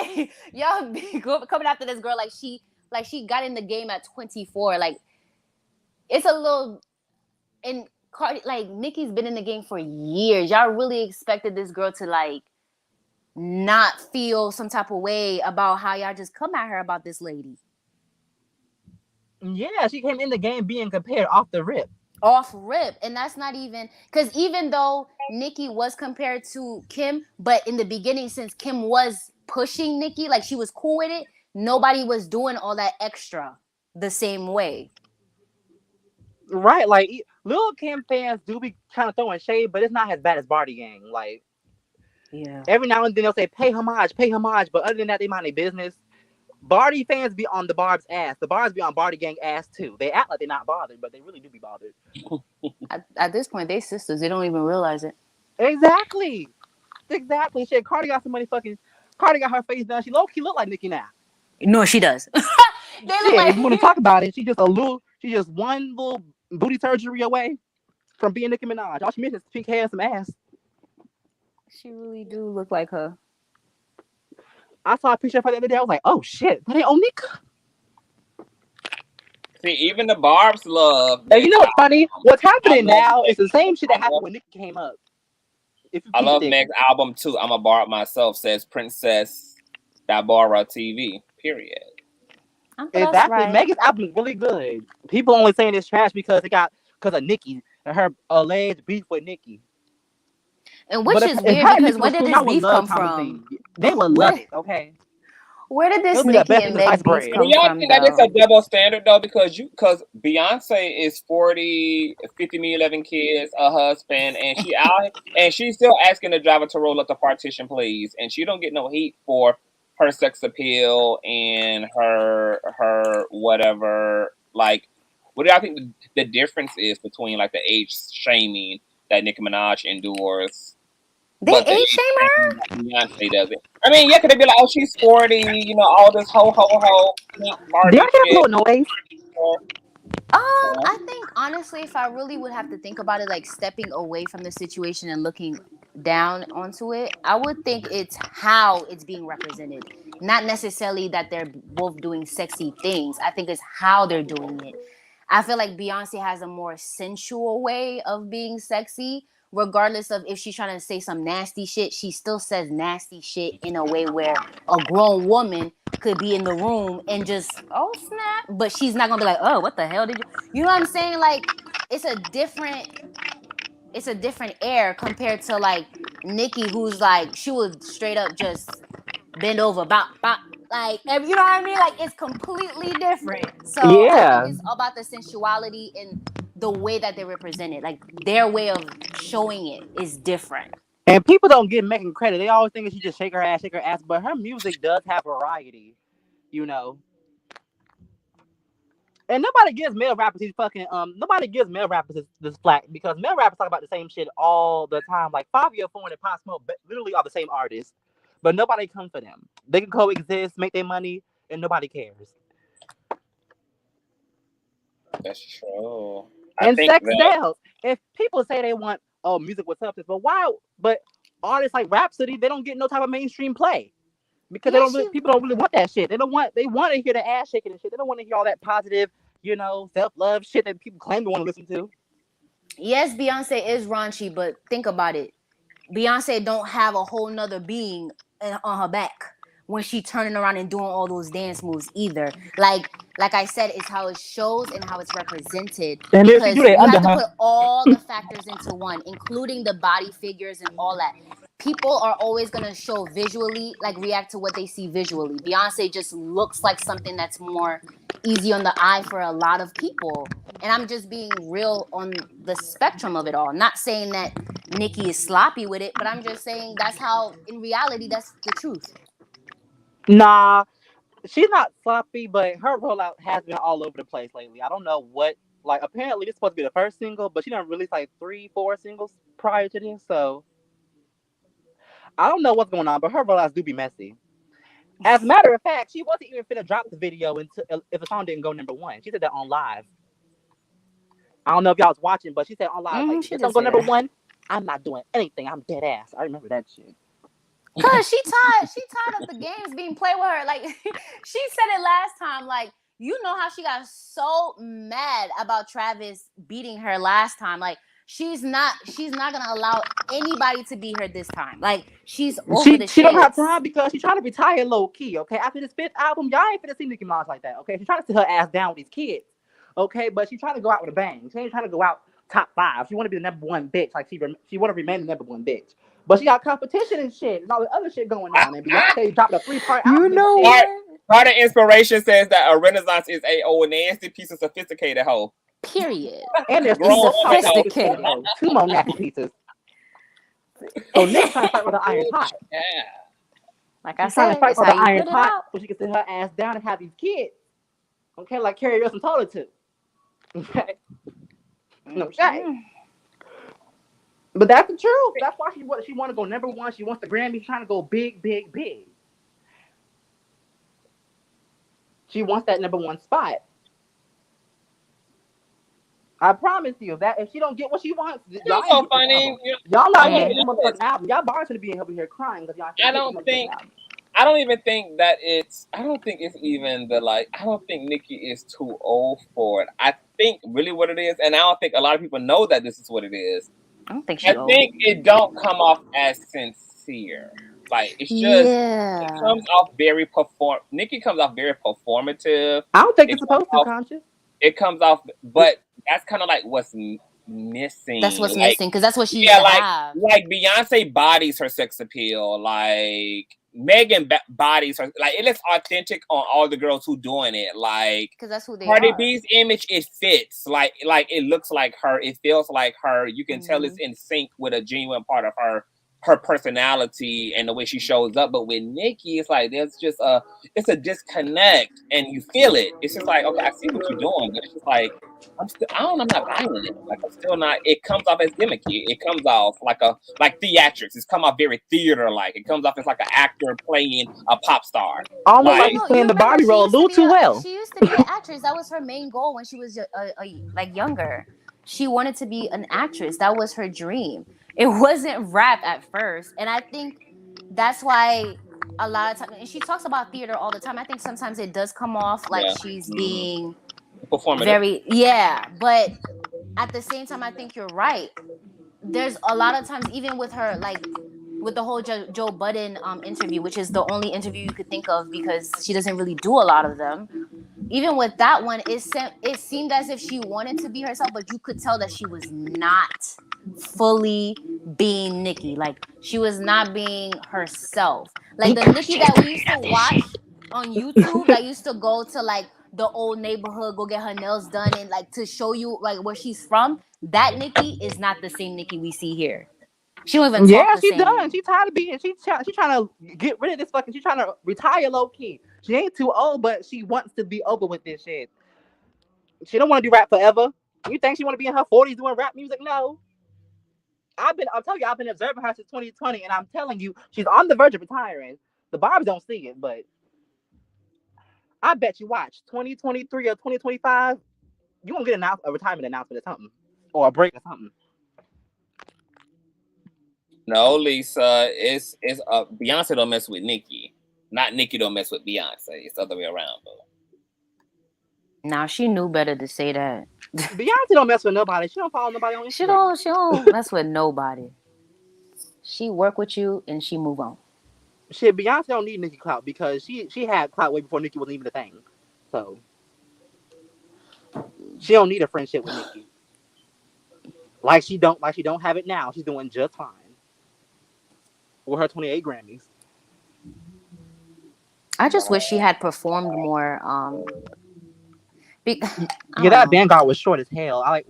[SPEAKER 6] be coming after this girl like she got in the game at 24. Like it's a little, and Cardi, like Nicki's been in the game for years. Y'all really expected this girl to like not feel some type of way about how y'all just come at her about this lady.
[SPEAKER 7] Yeah, she came in the game being compared off the rip.
[SPEAKER 6] Off rip, and that's not even because even though Nicki was compared to Kim, but in the beginning, since Kim was pushing Nicki, like she was cool with it, nobody was doing all that extra the same way.
[SPEAKER 7] Right, like Lil Kim fans do be kind of throwing shade, but it's not as bad as Barty Gang. Like,
[SPEAKER 6] Yeah,
[SPEAKER 7] every now and then they'll say pay homage, but other than that, they mind their business. Barty fans be on the Barb's ass. The Barbs be on Barty Gang ass too. They act like they're not bothered, but they really do be bothered.
[SPEAKER 6] at this point, they sisters. They don't even realize it.
[SPEAKER 7] Exactly. Shit, Cardi got Cardi got her face done. She low key look like Nicki now.
[SPEAKER 6] No, she does. They look
[SPEAKER 7] Shit, if you want to
[SPEAKER 6] like
[SPEAKER 7] talk about it, she just one little booty surgery away from being Nicki Minaj. All she misses is pink hair and some ass.
[SPEAKER 6] she really do look like her.
[SPEAKER 7] I saw a picture of her the other day. I was like, oh shit, that ain't Onika.
[SPEAKER 2] See, even the Barb's love.
[SPEAKER 7] And you know what's funny? What's happening now is the same shit that happened when Nicki came up.
[SPEAKER 2] I love Meg's album too. I'm a Barb myself, says Princess TV. Period.
[SPEAKER 7] Exactly.
[SPEAKER 6] Right.
[SPEAKER 7] Megan's album is really good. People only saying it's trash because of Nicki and her alleged beef with Nicki.
[SPEAKER 6] And which is weird because where did this beef come from?
[SPEAKER 7] They would love it, okay?
[SPEAKER 6] Where did this Nicki and Meg beef come from?
[SPEAKER 2] Y'all think that it's a double standard though, because Beyonce is 40, 50 million, 11 kids, a husband, and she out and she's still asking the driver to roll up the partition, please, and she don't get no heat for her sex appeal and her whatever. Like, what do y'all think the difference is between like the age shaming that Nicki Minaj endures?
[SPEAKER 6] They age shame her?
[SPEAKER 2] Beyonce does it. I mean, yeah, could they be like, oh, she's 40, all this ho Barbie
[SPEAKER 7] shit. They have no noise.
[SPEAKER 6] I think honestly, if I really would have to think about it, like stepping away from the situation and looking down onto it, I would think it's how it's being represented. Not necessarily that they're both doing sexy things. I think it's how they're doing it. I feel like Beyonce has a more sensual way of being sexy. Regardless of if she's trying to say some nasty shit, she still says nasty shit in a way where a grown woman could be in the room and just, oh snap, but she's not gonna be like, oh, what the hell did you know what I'm saying? Like, it's a different air compared to like Nicki, who's like, she would straight up just bend over, bop, bop, like, you know what I mean? Like, it's completely different. So yeah. I think it's all about the sensuality and the way that they represent it. Like, their way of showing it is different.
[SPEAKER 7] And people don't give Megan credit. They always think that she just shake her ass, but her music does have variety, And nobody gives male rappers this flack, because male rappers talk about the same shit all the time. Like 5 Year 4 and Pop Smoke literally are the same artists, but nobody comes for them. They can coexist, make their money, and nobody cares.
[SPEAKER 2] That's true.
[SPEAKER 7] And sex sells. If people say they want music with substance, but artists like Rhapsody, they don't get no type of mainstream play. Because people don't really want that shit. They want to hear the ass shaking and shit. They don't want to hear all that positive, self-love shit that people claim to want to listen to.
[SPEAKER 6] Yes, Beyonce is raunchy, but think about it. Beyonce don't have a whole nother being on her back when she turning around and doing all those dance moves either. Like I said, it's how it shows and how it's represented,
[SPEAKER 7] And then she do
[SPEAKER 6] because
[SPEAKER 7] that
[SPEAKER 6] you
[SPEAKER 7] under
[SPEAKER 6] have to
[SPEAKER 7] her.
[SPEAKER 6] put all the factors into one, including the body figures and all that. People are always gonna show visually, like react to what they see visually. Beyonce just looks like something that's more easy on the eye for a lot of people. And I'm just being real on the spectrum of it all. Not saying that Nicki is sloppy with it, but I'm just saying that's how, in reality, that's the truth.
[SPEAKER 7] Nah, she's not sloppy, but her rollout has been all over the place lately. I don't know what. Like, apparently, this is supposed to be the first single, but she done released like 3, 4 singles prior to this, so I don't know what's going on. But her rollouts do be messy. As a matter of fact, she wasn't even finna drop the video until if the song didn't go #1. She said that on live. I don't know if y'all was watching, but she said on live, like, if
[SPEAKER 6] She
[SPEAKER 7] this
[SPEAKER 6] did
[SPEAKER 7] don't go
[SPEAKER 6] say
[SPEAKER 7] number
[SPEAKER 6] that.
[SPEAKER 7] one, I'm not doing anything. I'm dead ass. I remember that shit.
[SPEAKER 6] Cause she tired of the games being played with her. Like she said it last time. Like, you know how she got so mad about Travis beating her last time. Like, she's not gonna allow anybody to beat her this time. Like, she's over the
[SPEAKER 7] She don't have
[SPEAKER 6] shits.
[SPEAKER 7] time because she's trying to retire low key. Okay, after this 5th album, y'all ain't finna see Nicki Minaj like that. Okay, she's trying to sit her ass down with these kids. Okay, but she's trying to go out with a bang. She ain't trying to go out top 5. She want to be the #1 bitch. Like she want to remain the #1 bitch. But she got competition and shit and all the other shit going on. And Beyonce dropped a 3-part
[SPEAKER 6] You
[SPEAKER 7] album.
[SPEAKER 6] know
[SPEAKER 7] And
[SPEAKER 6] what?
[SPEAKER 2] Part of inspiration says that a renaissance is a old nasty piece of sophisticated hoe.
[SPEAKER 6] Period.
[SPEAKER 7] there's 2
[SPEAKER 2] Grown
[SPEAKER 7] more
[SPEAKER 2] woman
[SPEAKER 7] parts to
[SPEAKER 2] hoe.
[SPEAKER 7] this shit,
[SPEAKER 6] Sophisticated.
[SPEAKER 7] though. 2 more nasty pieces. So Nick's trying to fight with an iron pot.
[SPEAKER 2] Yeah.
[SPEAKER 6] Like I
[SPEAKER 7] She's trying to
[SPEAKER 6] said,
[SPEAKER 7] fight
[SPEAKER 6] it's
[SPEAKER 7] with
[SPEAKER 6] how
[SPEAKER 7] an
[SPEAKER 6] you
[SPEAKER 7] iron
[SPEAKER 6] put it
[SPEAKER 7] pot
[SPEAKER 6] out.
[SPEAKER 7] so she can sit her ass down and have these kids. Okay, like Carrie Wilson told her to. Okay. No shade. But that's the truth. That's why she want to go #1. She wants the Grammy. She's trying to go big, big, big. She wants that #1 spot. I promise you that if she don't get what she wants, y'all
[SPEAKER 2] It's
[SPEAKER 7] ain't
[SPEAKER 2] so
[SPEAKER 7] getting this
[SPEAKER 2] funny.
[SPEAKER 7] album. Y'all not
[SPEAKER 2] Okay,
[SPEAKER 7] getting this motherfucking album. Y'all bars gonna be in over here crying because y'all
[SPEAKER 2] I
[SPEAKER 7] can't get this
[SPEAKER 2] don't
[SPEAKER 7] motherfucking
[SPEAKER 2] think
[SPEAKER 7] album.
[SPEAKER 2] I don't even think that I don't think it's even the like, I don't think Nicki is too old for it. I think really what it is, and I don't think a lot of people know that this is what it is.
[SPEAKER 6] I don't think she
[SPEAKER 2] I
[SPEAKER 6] old.
[SPEAKER 2] think it don't come off as sincere. Like, it's just, it
[SPEAKER 6] Yeah.
[SPEAKER 2] comes off very Nicki comes off very performative.
[SPEAKER 7] I don't think
[SPEAKER 2] It
[SPEAKER 7] it's
[SPEAKER 2] comes
[SPEAKER 7] supposed to,
[SPEAKER 2] off,
[SPEAKER 7] Conscious.
[SPEAKER 2] but that's kind of like what's missing.
[SPEAKER 6] That's what's
[SPEAKER 2] Like,
[SPEAKER 6] missing, because that's what she used
[SPEAKER 2] yeah,
[SPEAKER 6] to have.
[SPEAKER 2] like Beyonce bodies her sex appeal. Like, Megan bodies her. Like, it looks authentic on all the girls who doing it. Like,
[SPEAKER 6] Because that's who they
[SPEAKER 2] Cardi
[SPEAKER 6] are.
[SPEAKER 2] B's image, it fits. Like it looks like her. It feels like her. You can tell it's in sync with a genuine part of her personality and the way she shows up. But with Nicki, it's like there's just it's a disconnect, and you feel it. It's just like, okay, I see what you're doing, but it's just like, I'm not buying it. Like, I'm still not. It comes off as gimmicky. It comes off like theatrics. It's come off very theater like. It comes off as like an actor playing a pop star.
[SPEAKER 7] Almost like
[SPEAKER 2] Like,
[SPEAKER 7] she's
[SPEAKER 6] No,
[SPEAKER 7] playing
[SPEAKER 6] you
[SPEAKER 7] the
[SPEAKER 6] remember
[SPEAKER 7] Barbie role a little too well.
[SPEAKER 6] she used to be an actress. That was her main goal when she was like younger. She wanted to be an actress. That was her dream. It wasn't rap at first, and I think that's why a lot of times, and she talks about theater all the time. I think sometimes it does come off like
[SPEAKER 2] yeah,
[SPEAKER 6] she's being
[SPEAKER 2] performative.
[SPEAKER 6] but at the same time, I think you're right. There's a lot of times, even with her, like with the whole Joe Budden interview, which is the only interview you could think of because she doesn't really do a lot of them. Even with that one, it seemed as if she wanted to be herself, but you could tell that she was not fully being Nicki. Like, she was not being herself. Like the Nicki that we used to watch on YouTube, that used to go to like the old neighborhood, go get her nails done, and like to show you like where she's from. That Nicki is not the same Nicki we see here. She don't even talk
[SPEAKER 7] Yeah,
[SPEAKER 6] the
[SPEAKER 7] she's done.
[SPEAKER 6] same.
[SPEAKER 7] She's tired of being. She's trying to get rid of this fucking. She's trying to retire low key. She ain't too old, but she wants to be over with this shit. She don't want to do rap forever. You think she want to be in her 40s doing rap music? No. I'm telling you, I've been observing her since 2020, and I'm telling you, she's on the verge of retiring. The Barbs don't see it, but I bet you watch 2023 or 2025, you gonna get a retirement announcement or something, or a break or something.
[SPEAKER 2] No, Lisa, it's Beyonce don't mess with Nicki. Not Nicki don't mess with Beyonce. It's the other way around, though.
[SPEAKER 6] Now she knew better to say that.
[SPEAKER 7] Beyonce don't mess with nobody. She don't follow nobody on Instagram.
[SPEAKER 6] She don't mess with nobody. She work with you and she move on.
[SPEAKER 7] Shit, Beyonce don't need Nicki clout because she had clout way before Nicki was even a thing. So she don't need a friendship with Nicki. Like she don't have it now. She's doing just fine with her 28 Grammys.
[SPEAKER 6] I just wish she had performed more.
[SPEAKER 7] Yeah, that Vanguard was short as hell. I like.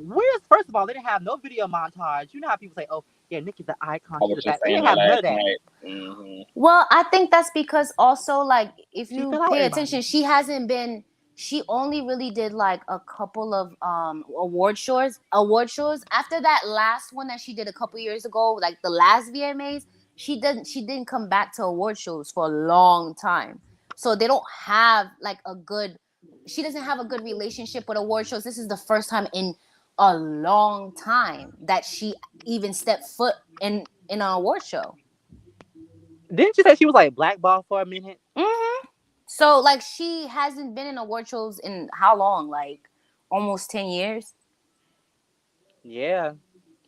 [SPEAKER 7] First of all, they didn't have no video montage. You know how people say, "Oh, yeah, Nicki's the icon." They didn't have none of that.
[SPEAKER 2] Mm-hmm.
[SPEAKER 6] Well, I think that's because also, like, if you
[SPEAKER 7] fell out
[SPEAKER 6] pay
[SPEAKER 7] everybody.
[SPEAKER 6] attention, she hasn't been. She only really did like a couple of award shows. After that last one that she did a couple years ago, like the last VMAs, she didn't come back to award shows for a long time. So they don't have like a good. She doesn't have a good relationship with award shows. This is the first time in a long time that she even stepped foot in an award show.
[SPEAKER 7] Didn't you say she was like blackballed for a minute?
[SPEAKER 6] Mm-hmm. So like she hasn't been in award shows in how long? Like almost 10 years.
[SPEAKER 7] Yeah,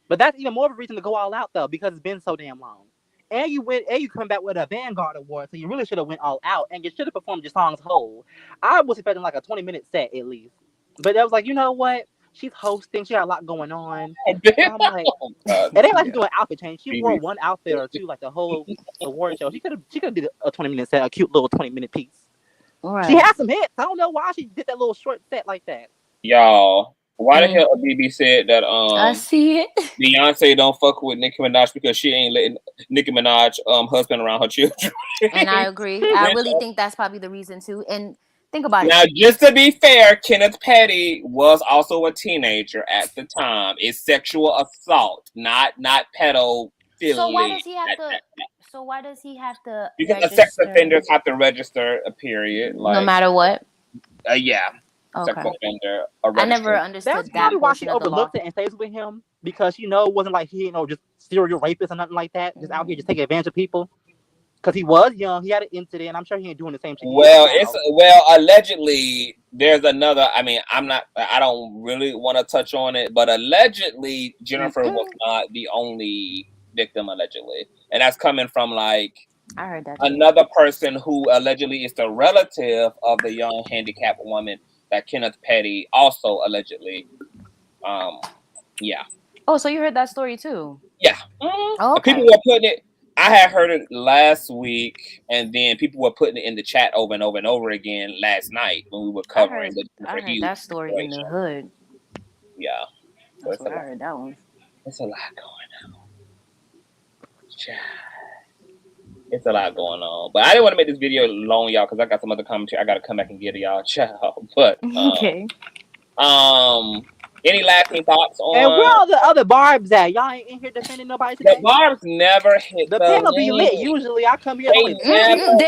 [SPEAKER 7] but that's even more of a reason to go all out though because it's been so damn long. And you come back with a Vanguard award, so you really should have went all out and you should have performed your songs whole. I was expecting like a 20-minute set at least, but I was like, you know what? She's hosting. She got a lot going on. So I'm like, it ain't like she's doing outfit change. She wore one outfit or two like the whole award show. She could have did a 20-minute set, a cute little 20-minute piece.
[SPEAKER 6] Right.
[SPEAKER 7] She had some hits. I don't know why she did that little short set like that.
[SPEAKER 2] Y'all, why the hell BB said that
[SPEAKER 6] I see it.
[SPEAKER 2] Beyonce don't fuck with Nicki Minaj because she ain't letting Nicki Minaj husband around her children.
[SPEAKER 6] And I agree. I really think that's probably the reason too. And think about it.
[SPEAKER 2] Now, just to be fair, Kenneth Petty was also a teenager at the time. It's sexual assault, not pedophilia.
[SPEAKER 6] So why does he have to? So why does he have to?
[SPEAKER 2] Because the sex offenders have to register a period, like,
[SPEAKER 6] no matter what.
[SPEAKER 2] Yeah.
[SPEAKER 6] Okay.
[SPEAKER 2] Sex offender.
[SPEAKER 6] I never understood
[SPEAKER 7] That's
[SPEAKER 6] that.
[SPEAKER 7] probably why she
[SPEAKER 6] portion of the law.
[SPEAKER 7] overlooked it and stays with him because she it wasn't like he just serial rapist or nothing like that. Just out here just taking advantage of people. Because he was young, he had an incident. I'm sure he ain't doing the same shit.
[SPEAKER 2] Well, allegedly there's another. I mean, I don't really want to touch on it, but allegedly Jennifer was not the only victim. Allegedly, and that's coming from like
[SPEAKER 6] I heard that
[SPEAKER 2] another person who allegedly is the relative of the young handicapped woman that Kenneth Petty also allegedly. Yeah.
[SPEAKER 6] Oh, so you heard that story too?
[SPEAKER 2] Yeah.
[SPEAKER 6] Oh, okay.
[SPEAKER 2] People were putting it. I had heard it last week, and then people were putting it in the chat over and over and over again last night when we were covering
[SPEAKER 6] I heard that story in the hood.
[SPEAKER 2] Yeah. So
[SPEAKER 6] That's what I heard that one.
[SPEAKER 2] It's a lot going on. It's a lot going on. But I didn't want to make this video long, y'all, because I got some other commentary I got to come back and get to y'all. Child. But,
[SPEAKER 6] okay.
[SPEAKER 2] Any lasting thoughts on?
[SPEAKER 7] And where all the other Barbs at? Y'all ain't in here defending nobody today.
[SPEAKER 2] The Barbs never hit the
[SPEAKER 7] panel
[SPEAKER 2] link.
[SPEAKER 7] be lit. Usually I come here.
[SPEAKER 6] They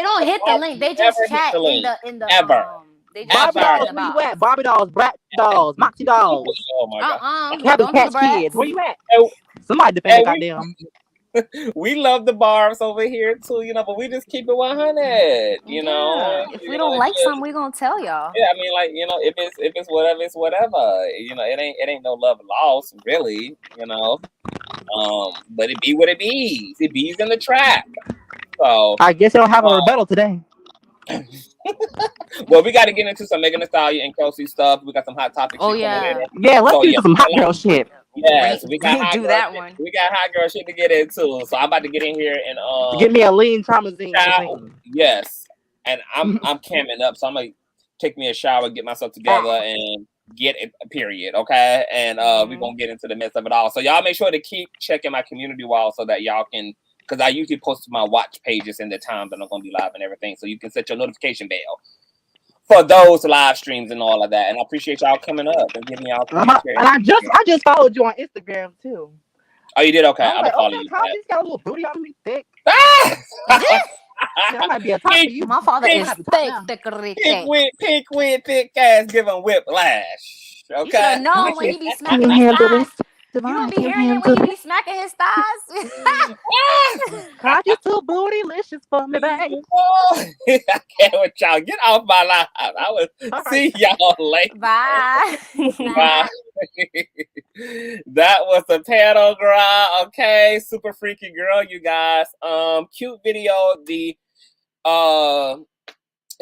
[SPEAKER 6] don't hit the link. They just chat in the
[SPEAKER 2] ever.
[SPEAKER 7] They just Barbie dolls, where you at? Barbie dolls, Brat dolls, Moxie dolls.
[SPEAKER 2] Oh my god.
[SPEAKER 7] Cabbage Patch Kids. Where you at? Somebody defend goddamn.
[SPEAKER 2] We love the Barbs over here too, but we just keep it 100,
[SPEAKER 6] know. If we don't like something, we gonna tell y'all.
[SPEAKER 2] Yeah, I mean, like, if it's whatever, it's whatever. It ain't no love lost, really, but it be what it be. It be's in the trap. So
[SPEAKER 7] I guess they don't have a rebuttal today.
[SPEAKER 2] Well, we got to get into some Megan Thee Stallion and Kelsey stuff. We got some hot topics.
[SPEAKER 6] Oh yeah,
[SPEAKER 7] let's do some hot girl shit.
[SPEAKER 2] Yes, we got hot
[SPEAKER 6] do that one.
[SPEAKER 2] We got hot girl shit to get into. So I'm about to get in here and
[SPEAKER 7] get me a lean traumazine.
[SPEAKER 2] Yes, and I'm camming up, so I'm gonna take me a shower, get myself together, and get a period. Okay, and we're gonna get into the midst of it all. So y'all make sure to keep checking my community wall so that y'all can. Because I usually post my watch pages in the time that I'm going to be live and everything. So you can set your notification bell for those live streams and all of that. And I appreciate y'all coming up and giving y'all commentary.
[SPEAKER 7] And I just followed you on Instagram too.
[SPEAKER 2] Oh, you did? Okay.
[SPEAKER 7] I'm
[SPEAKER 2] going to follow you.
[SPEAKER 7] He's got a little booty on me thick. That might be a top for you.
[SPEAKER 6] My father is thick.
[SPEAKER 2] Pink wig, thick ass giving whiplash. Okay.
[SPEAKER 6] No, when he be smacking his thighs. You don't be hearing it when he be smacking his thighs.
[SPEAKER 7] Conscious bootylicious for me, baby.
[SPEAKER 2] I can't with y'all. Get off my life. I will see y'all later.
[SPEAKER 6] Bye.
[SPEAKER 2] Bye. That was the panel, girl. Okay, super freaky girl, you guys. Cute video. The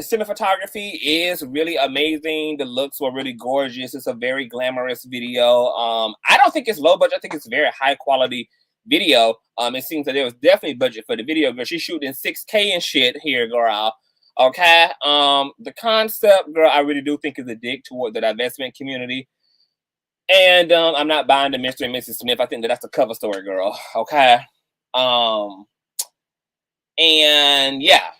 [SPEAKER 2] cinematography is really amazing. The looks were really gorgeous. It's a very glamorous video. I don't think it's low budget. I think it's very high quality video. It seems that there was definitely budget for the video, girl. She's shooting 6K and shit here, girl. Okay. The concept, girl, I really do think is a dig toward the divestment community. And I'm not buying the Mr. and Mrs. Smith. I think that's the cover story, girl. Okay. And yeah.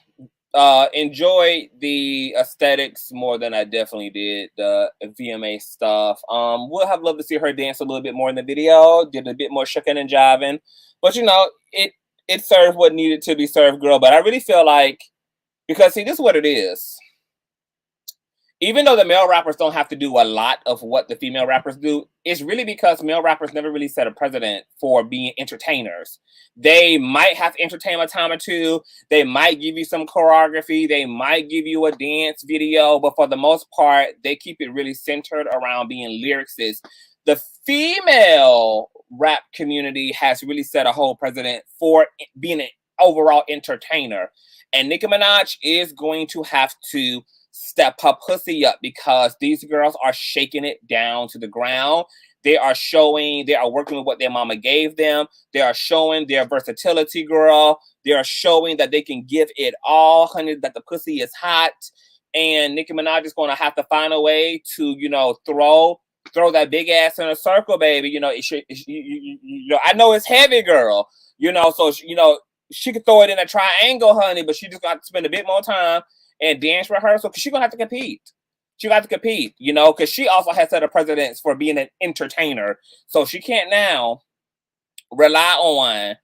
[SPEAKER 2] Enjoyed the aesthetics more than I definitely did the VMA stuff. Would have loved to see her dance a little bit more in the video. Did a bit more shucking and jiving, but you know, it served what needed to be served, girl. But I really feel like, because see, this is what it is. Even though the male rappers don't have to do a lot of what the female rappers do, it's really because male rappers never really set a precedent for being entertainers. They might have to entertain a time or two. They might give you some choreography. They might give you a dance video. But for the most part, they keep it really centered around being lyricists. The female rap community has really set a whole precedent for being an overall entertainer. And Nicki Minaj is going to have to step her pussy up, because these girls are shaking it down to the ground. They are showing, they are working with what their mama gave them. They are showing their versatility, girl. They are showing that they can give it all, honey, that the pussy is hot. And Nicki Minaj is going to have to find a way to, you know, throw that big ass in a circle, baby. You know, I know it's heavy, girl. You know, so, you know, she could throw it in a triangle, honey, but she just got to spend a bit more time and dance rehearsal, because she's going to have to compete. She got to compete, you know, because she also has set a precedence for being an entertainer. So she can't now rely on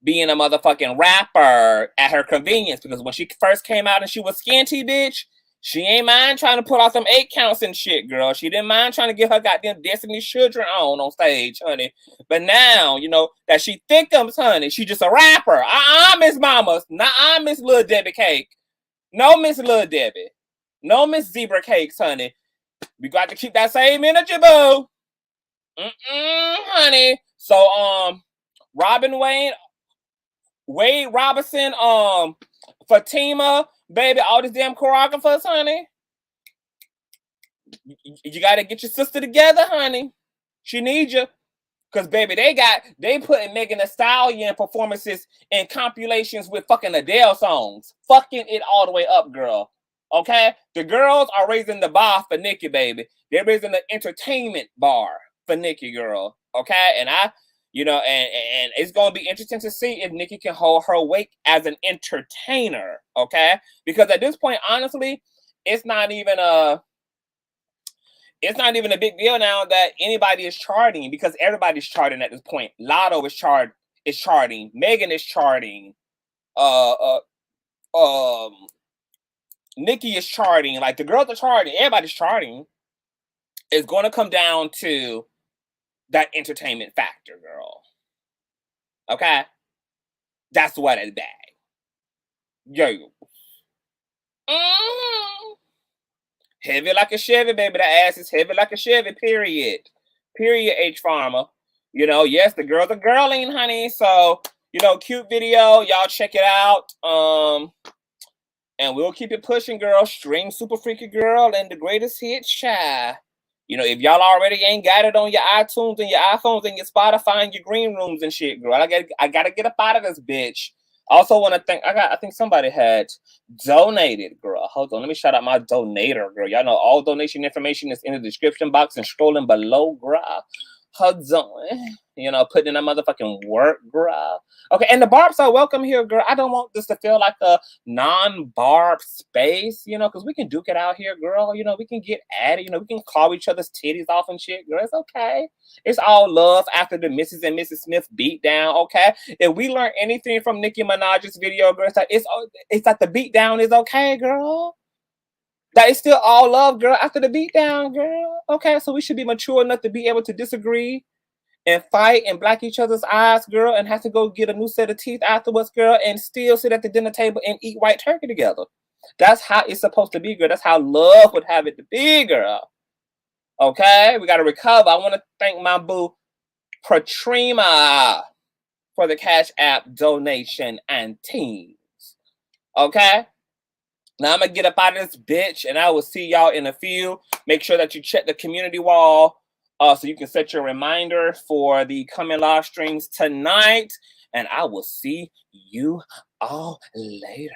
[SPEAKER 2] being a motherfucking rapper at her convenience, because when she first came out and she was skinty, bitch, she ain't mind trying to pull out them 8 counts and shit, girl. She didn't mind trying to get her goddamn Destiny Children on stage, honey. But now, you know, that she thickums, honey, she just a rapper. Miss Mamas. Nah, Miss Lil Debbie Cake. No, Miss Lil Debbie. No, Miss Zebra Cakes, honey. We got to keep that same energy, boo. Honey. So, Wade Robinson, Fatima, baby, all these damn choreographers, honey. You got to get your sister together, honey. She needs you. Because, baby, they putting Megan Thee Stallion performances in compilations with fucking Adele songs. Fucking it all the way up, girl. Okay? The girls are raising the bar for Nicki, baby. They're raising the entertainment bar for Nicki, girl. Okay? And and it's going to be interesting to see if Nicki can hold her weight as an entertainer. Okay? Because at this point, honestly, it's not even a big deal now that anybody is charting, because everybody's charting at this point. Lotto is charting. Megan is charting. Nicki is charting. Like, the girls are charting. Everybody's charting. It's going to come down to that entertainment factor, girl. Okay? That's what it's bag. Yo. Heavy like a Chevy, baby. That ass is heavy like a Chevy, period. Period, H Farmer. You know, yes, the girls are girling, honey. So, you know, cute video. Y'all check it out. And we'll keep it pushing, girl. Stream Super Freaky Girl and the greatest hits, child. You know, if y'all already ain't got it on your iTunes and your iPhones and your Spotify and your green rooms and shit, girl, I gotta get up out of this bitch. Also want to thank, I think somebody had donated, girl. Hold on, let me shout out my donator, girl. Y'all know all donation information is in the description box and scrolling below, girl. Hold on. You know, putting in that motherfucking work, girl. Okay, and the barbs are welcome here, girl. I don't want this to feel like a non-barb space, you know, because we can duke it out here, girl. You know, we can get at it. You know, we can claw each other's titties off and shit, girl. It's okay. It's all love after the Mrs. and Mrs. Smith beat down, okay? If we learn anything from Nicki Minaj's video, girl, it's like the beat down is okay, girl. That is still all love, girl, after the beat down, girl. Okay, so we should be mature enough to be able to disagree and fight and black each other's eyes, girl, and have to go get a new set of teeth afterwards, girl, and still sit at the dinner table and eat white turkey together. That's how it's supposed to be, girl. That's how love would have it to be, girl. Okay, we got to recover. I want to thank my boo, Patrima, for the Cash App donation and teams. Okay? Now I'm going to get up out of this bitch, and I will see y'all in a few. Make sure that you check the community wall so you can set your reminder for the coming live streams tonight. And I will see you all later.